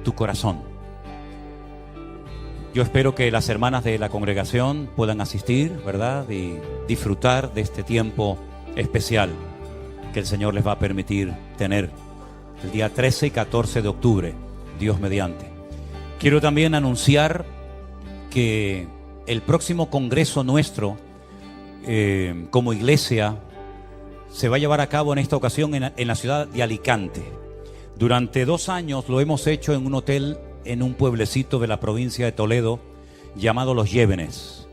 Speaker 1: tu corazón. Yo espero que las hermanas de la congregación puedan asistir, ¿verdad? Y disfrutar de este tiempo especial que el Señor les va a permitir tener el día 13 y 14 de octubre, Dios mediante. Quiero también anunciar que el próximo congreso nuestro como iglesia se va a llevar a cabo en esta ocasión en la ciudad de Alicante. Durante 2 años lo hemos hecho en un hotel en un pueblecito de la provincia de Toledo llamado Los Llévenes.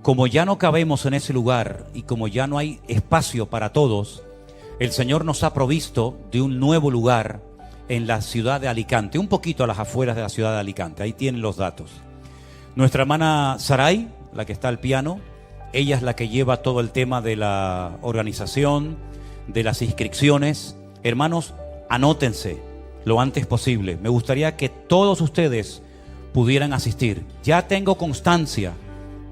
Speaker 1: Como ya no cabemos en ese lugar y como ya no hay espacio para todos, el Señor nos ha provisto de un nuevo lugar en la ciudad de Alicante, un poquito a las afueras de la ciudad de Alicante. Ahí tienen los datos. Nuestra hermana Saray, la que está al piano, ella es la que lleva todo el tema de la organización, de las inscripciones. Hermanos, anótense lo antes posible. Me gustaría que todos ustedes pudieran asistir. Ya tengo constancia.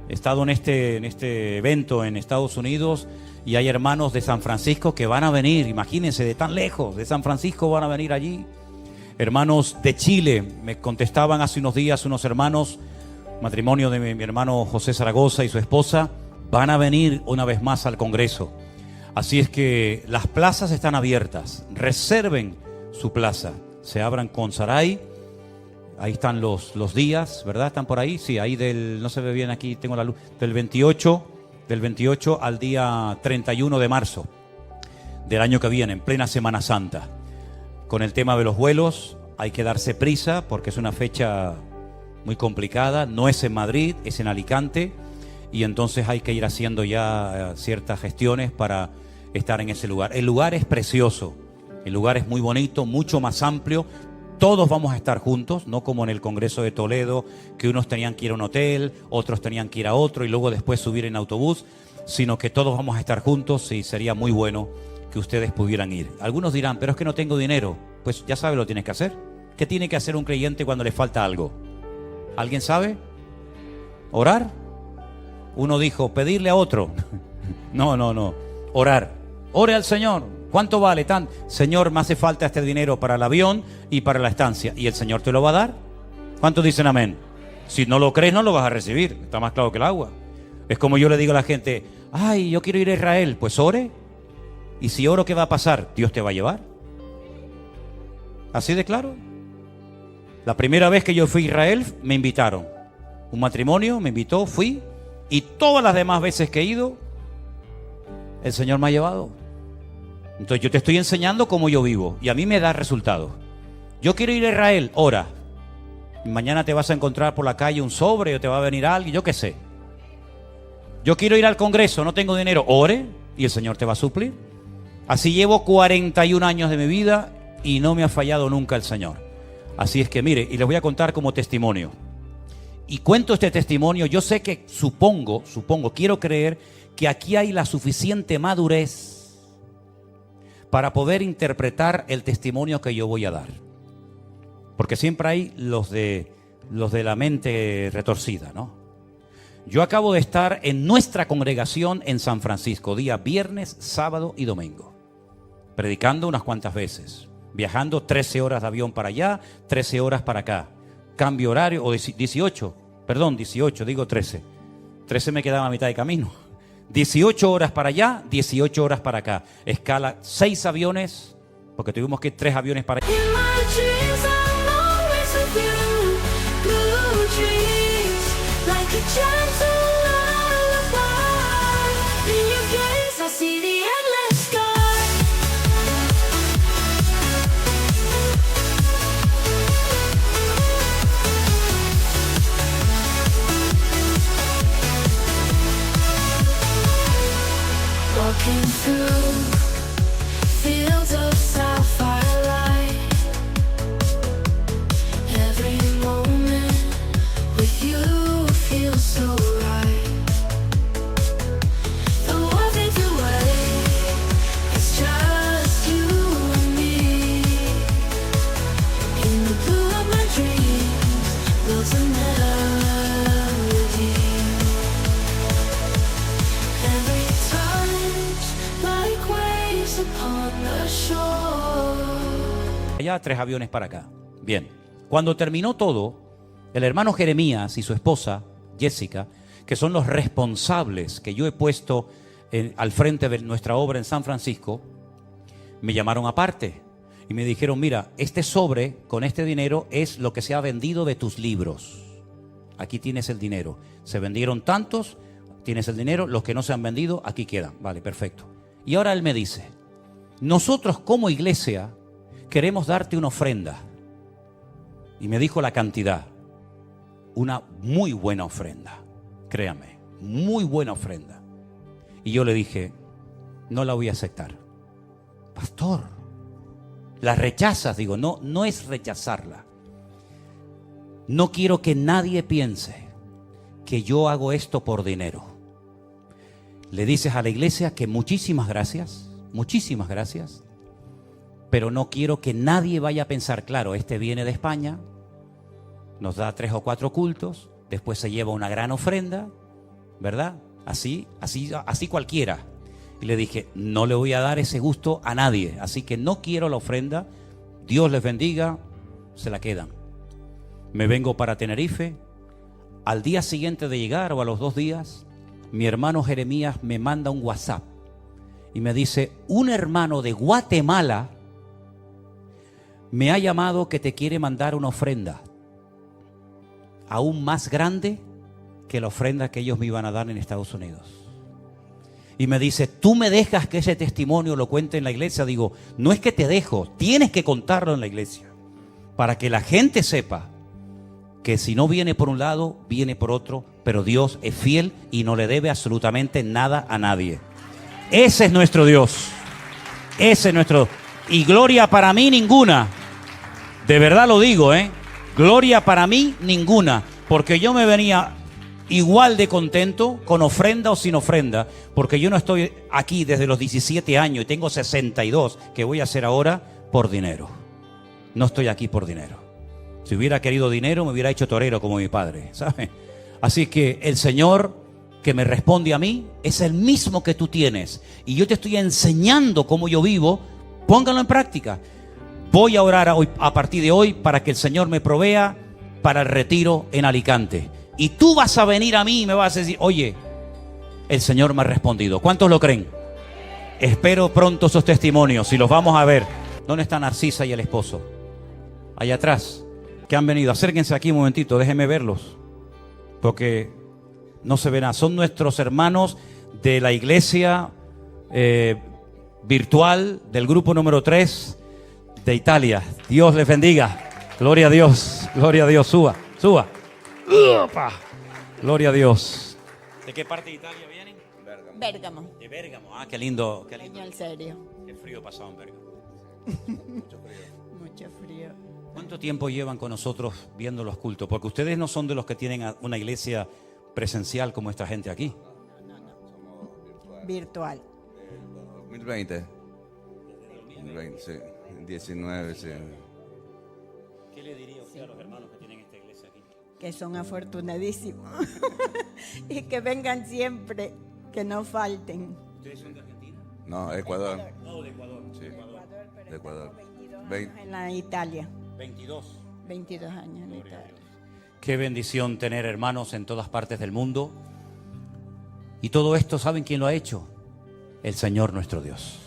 Speaker 1: He estado en este evento en Estados Unidos y hay hermanos de San Francisco que van a venir. Imagínense, de tan lejos, de San Francisco van a venir allí. Hermanos de Chile, me contestaban hace unos días unos hermanos, matrimonio de mi hermano José Zaragoza y su esposa, van a venir una vez más al Congreso. Así es que las plazas están abiertas. Reserven su plaza. Se abran con Saray. Ahí están los días, ¿verdad? ¿Están por ahí? Sí, ahí no se ve bien aquí, tengo la luz. Del 28 al día 31 de marzo del año que viene, en plena Semana Santa. Con el tema de los vuelos hay que darse prisa porque es una fecha muy complicada. No es en Madrid, es en Alicante. Y entonces hay que ir haciendo ya ciertas gestiones para estar en ese lugar. El lugar es precioso. El lugar es muy bonito, mucho más amplio. Todos vamos a estar juntos, no como en el Congreso de Toledo, que unos tenían que ir a un hotel, otros tenían que ir a otro y luego después subir en autobús, sino que todos vamos a estar juntos y sería muy bueno que ustedes pudieran ir. Algunos dirán, pero es que no tengo dinero. Pues ya sabe lo que tienes que hacer. ¿Qué tiene que hacer un creyente cuando le falta algo? ¿Alguien sabe? ¿Orar? Uno dijo, pedirle a otro. No. Orar. Ore al Señor. ¿Cuánto vale? Señor, me hace falta este dinero para el avión y para la estancia. ¿Y el Señor te lo va a dar? ¿Cuántos dicen amén? Si no lo crees, no lo vas a recibir. Está más claro que el agua. Es como yo le digo a la gente, ay, yo quiero ir a Israel. Pues ore. Y si oro, ¿qué va a pasar? Dios te va a llevar. Así de claro. La primera vez que yo fui a Israel me invitaron. Un matrimonio me invitó, fui. Y todas las demás veces que he ido, el Señor me ha llevado. Entonces yo te estoy enseñando cómo yo vivo. Y a mí me da resultados. Yo quiero ir a Israel, ora. Mañana te vas a encontrar por la calle un sobre o te va a venir alguien, yo qué sé. Yo quiero ir al Congreso, no tengo dinero, ore y el Señor te va a suplir. Así llevo 41 años de mi vida y no me ha fallado nunca el Señor. Así es que mire, y les voy a contar como testimonio. Y cuento este testimonio, yo sé que supongo, quiero creer que aquí hay la suficiente madurez para poder interpretar el testimonio que yo voy a dar. Porque siempre hay los de la mente retorcida, ¿no? Yo acabo de estar en nuestra congregación en San Francisco, día viernes, sábado y domingo, predicando unas cuantas veces, viajando 13 horas de avión para allá, 13 horas para acá, cambio horario, o 18, digo 13. 13 me quedaba a mitad de camino. 18 horas para allá, 18 horas para acá. Escala 6 aviones, porque tuvimos que ir 3 aviones para allá.
Speaker 2: Walking through fields of sapphire light, every moment with you feels so right. The world fades away, it's just you and me. In the blue of my dreams, builds a melody. Every touch like waves upon the shore.
Speaker 1: Allá 3 aviones para acá. Bien, cuando terminó todo, el hermano Jeremías y su esposa Jessica, que son los responsables que yo he puesto al frente de nuestra obra en San Francisco, me llamaron aparte y me dijeron: mira, este sobre con este dinero es lo que se ha vendido de tus libros. Aquí tienes el dinero. Se vendieron tantos, tienes el dinero. Los que no se han vendido, aquí quedan. Vale, perfecto. Y ahora él me dice: nosotros como iglesia queremos darte una ofrenda. Y me dijo la cantidad. Una muy buena ofrenda. Créame, muy buena ofrenda. Y yo le dije: no la voy a aceptar. Pastor, ¿la rechazas? Digo, no es rechazarla. No quiero que nadie piense que yo hago esto por dinero. Le dices a la iglesia que muchísimas gracias, pero no quiero que nadie vaya a pensar: claro, este viene de España, nos da 3 o 4 cultos, después se lleva una gran ofrenda, ¿verdad? Así cualquiera. Y le dije: no le voy a dar ese gusto a nadie, así que no quiero la ofrenda. Dios les bendiga, se la quedan. Me vengo para Tenerife. Al día siguiente de llegar, o a los 2 días, mi hermano Jeremías me manda un WhatsApp y me dice: un hermano de Guatemala me ha llamado que te quiere mandar una ofrenda aún más grande que la ofrenda que ellos me iban a dar en Estados Unidos. Y me dice: ¿tú me dejas que ese testimonio lo cuente en la iglesia? Digo: no es que te dejo, tienes que contarlo en la iglesia, para que la gente sepa que si no viene por un lado, viene por otro, pero Dios es fiel y no le debe absolutamente nada a nadie. Ese es nuestro Dios. Ese es nuestro. Y gloria para mí ninguna. De verdad lo digo, gloria para mí ninguna, porque yo me venía igual de contento con ofrenda o sin ofrenda, porque yo no estoy aquí desde los 17 años y tengo 62 que voy a hacer ahora por dinero. No estoy aquí por dinero. Si hubiera querido dinero, me hubiera hecho torero como mi padre, ¿sabes? Así que el Señor que me responde a mí es el mismo que tú tienes. Y yo te estoy enseñando cómo yo vivo. Póngalo en práctica. Voy a orar hoy, a partir de hoy, para que el Señor me provea para el retiro en Alicante. Y tú vas a venir a mí y me vas a decir: oye, el Señor me ha respondido. ¿Cuántos lo creen? Espero pronto esos testimonios y los vamos a ver. ¿Dónde está Narcisa y el esposo? allá atrás, que han venido. Acérquense aquí un momentito, déjenme verlos, porque no se ven nada. Son nuestros hermanos de la iglesia virtual del grupo número 3 de Italia. Dios les bendiga. Gloria a Dios, gloria a Dios. Suba, suba. ¡Upa! Gloria a Dios. ¿De qué parte de Italia vienen?
Speaker 3: Bérgamo.
Speaker 1: De Bérgamo. Ah, qué lindo, qué lindo.
Speaker 3: Señor serio.
Speaker 1: Qué frío pasaba en Bérgamo.
Speaker 3: Mucho frío.
Speaker 1: ¿Cuánto tiempo llevan con nosotros viendo los cultos? Porque ustedes no son de los que tienen una iglesia presencial como esta gente aquí.
Speaker 3: Virtual.
Speaker 4: 2020. 2020, sí. 19, sí.
Speaker 1: ¿Qué le diría usted a los hermanos que tienen esta iglesia aquí?
Speaker 3: Que son afortunadísimos. Y que vengan siempre, que no falten.
Speaker 1: ¿Ustedes son de Argentina?
Speaker 4: No, Ecuador.
Speaker 1: No, de Ecuador.
Speaker 4: Sí, de Ecuador.
Speaker 3: 22
Speaker 4: Vein-
Speaker 3: años en la Italia.
Speaker 1: 22.
Speaker 3: 22 años en
Speaker 1: Gloria a
Speaker 3: Italia.
Speaker 1: Dios. Qué bendición tener hermanos en todas partes del mundo. Y todo esto, ¿saben quién lo ha hecho? El Señor nuestro Dios.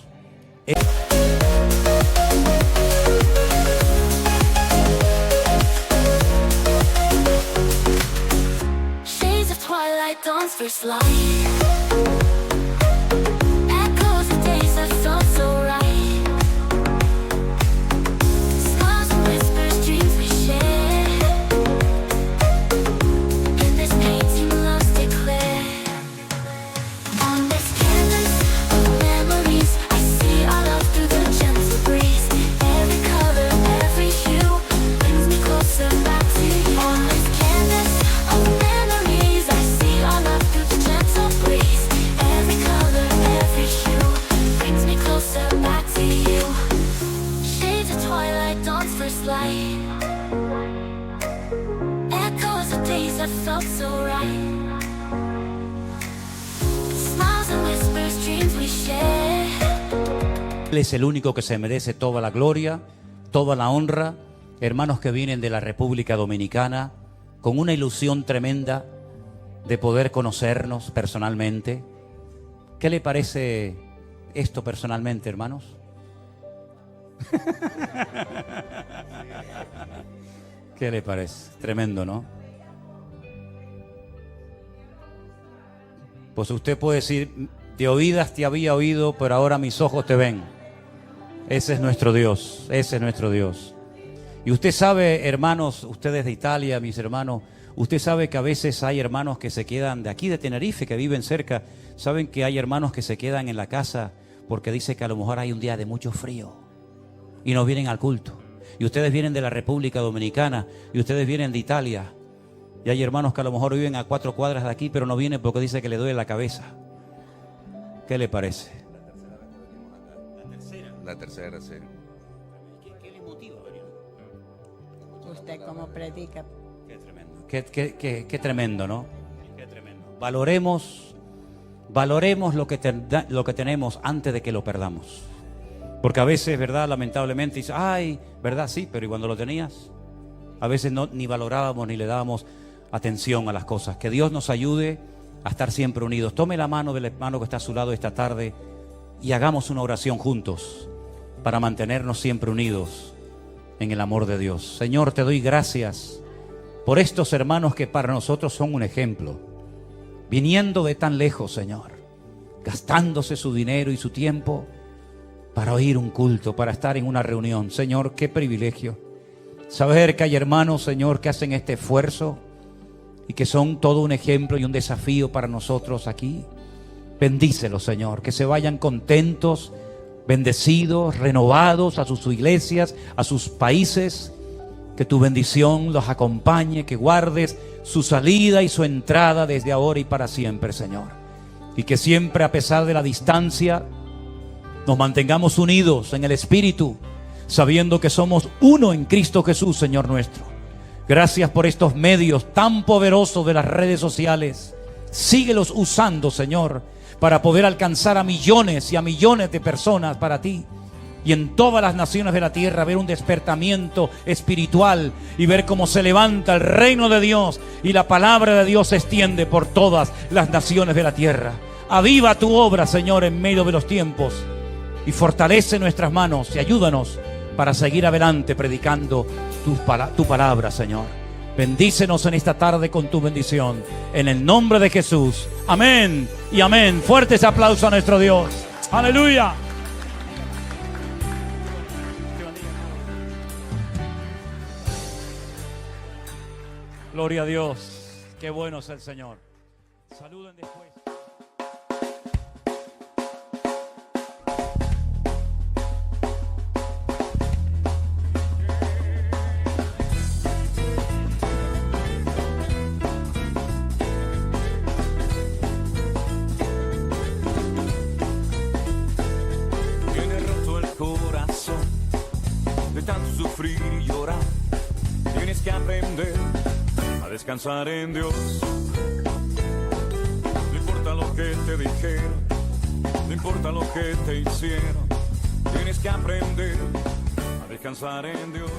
Speaker 2: Shades of twilight, dawn's first light. Echoes of days that felt so right. Scars and whispers, dreams we share. In this painting, love's declared. On this canvas of memories, I see our love through the gentle breeze. Every color, every hue brings me closer back to you. On this canvas of memories, I see our love through the gentle breeze. Every color, every hue brings me closer back to you. Shades of twilight, dawn's first light. Echoes of days that felt so right. Smiles and whispers, dreams we share.
Speaker 1: Él es el único que se merece toda la gloria, toda la honra. Hermanos que vienen de la República Dominicana con una ilusión tremenda de poder conocernos personalmente. ¿Qué le parece esto personalmente, hermanos? ¿Qué le parece? Tremendo, ¿no? Pues usted puede decir, de oídas te había oído, pero ahora mis ojos te ven. Ese es nuestro Dios, ese es nuestro Dios. Y usted sabe, hermanos, ustedes de Italia, mis hermanos, usted sabe que a veces hay hermanos que se quedan de aquí de Tenerife, que viven cerca. Saben que hay hermanos que se quedan en la casa porque dice que a lo mejor hay un día de mucho frío y no vienen al culto. Y ustedes vienen de la República Dominicana y ustedes vienen de Italia. Y hay hermanos que a lo mejor viven a 4 cuadras de aquí, pero no vienen porque dice que le duele la cabeza. ¿Qué le parece?
Speaker 4: La tercera, sí.
Speaker 1: ¿Qué le motiva a venir?
Speaker 3: Usted como predica.
Speaker 1: Qué tremendo. Qué tremendo, ¿no? Qué tremendo. Valoremos lo que tenemos antes de que lo perdamos. Porque a veces, ¿verdad? Lamentablemente dice, ay, ¿verdad? Sí, pero ¿y cuando lo tenías? A veces no, ni valorábamos ni le dábamos atención a las cosas. Que Dios nos ayude a estar siempre unidos. Tome la mano del hermano que está a su lado esta tarde y hagamos una oración juntos para mantenernos siempre unidos en el amor de Dios. Señor, te doy gracias por estos hermanos que para nosotros son un ejemplo, viniendo de tan lejos, Señor, gastándose su dinero y su tiempo para oír un culto, para estar en una reunión. Señor, qué privilegio saber que hay hermanos, Señor, que hacen este esfuerzo y que son todo un ejemplo y un desafío para nosotros aquí. Bendícelos, Señor, que se vayan contentos, bendecidos, renovados a sus iglesias, a sus países. Que tu bendición los acompañe, que guardes su salida y su entrada desde ahora y para siempre, Señor. Y que siempre, a pesar de la distancia, nos mantengamos unidos en el Espíritu, sabiendo que somos uno en Cristo Jesús, Señor nuestro. Gracias por estos medios tan poderosos de las redes sociales. Síguelos usando, Señor, para poder alcanzar a millones y a millones de personas para ti. Y en todas las naciones de la tierra ver un despertamiento espiritual y ver cómo se levanta el reino de Dios y la palabra de Dios se extiende por todas las naciones de la tierra. Aviva tu obra, Señor, en medio de los tiempos y fortalece nuestras manos y ayúdanos para seguir adelante predicando
Speaker 5: tu palabra, Señor. Bendícenos en esta tarde con tu bendición. En el nombre de Jesús. Amén y amén. Fuerte ese aplauso a nuestro Dios. Aleluya. Gloria a Dios. Qué bueno es el Señor. Saluden después.
Speaker 6: Tienes roto el corazón de tanto sufrir y llorar. Tienes que aprender a descansar en Dios. No importa lo que te dijeron, no importa lo que te hicieron. Tienes que aprender a descansar en Dios.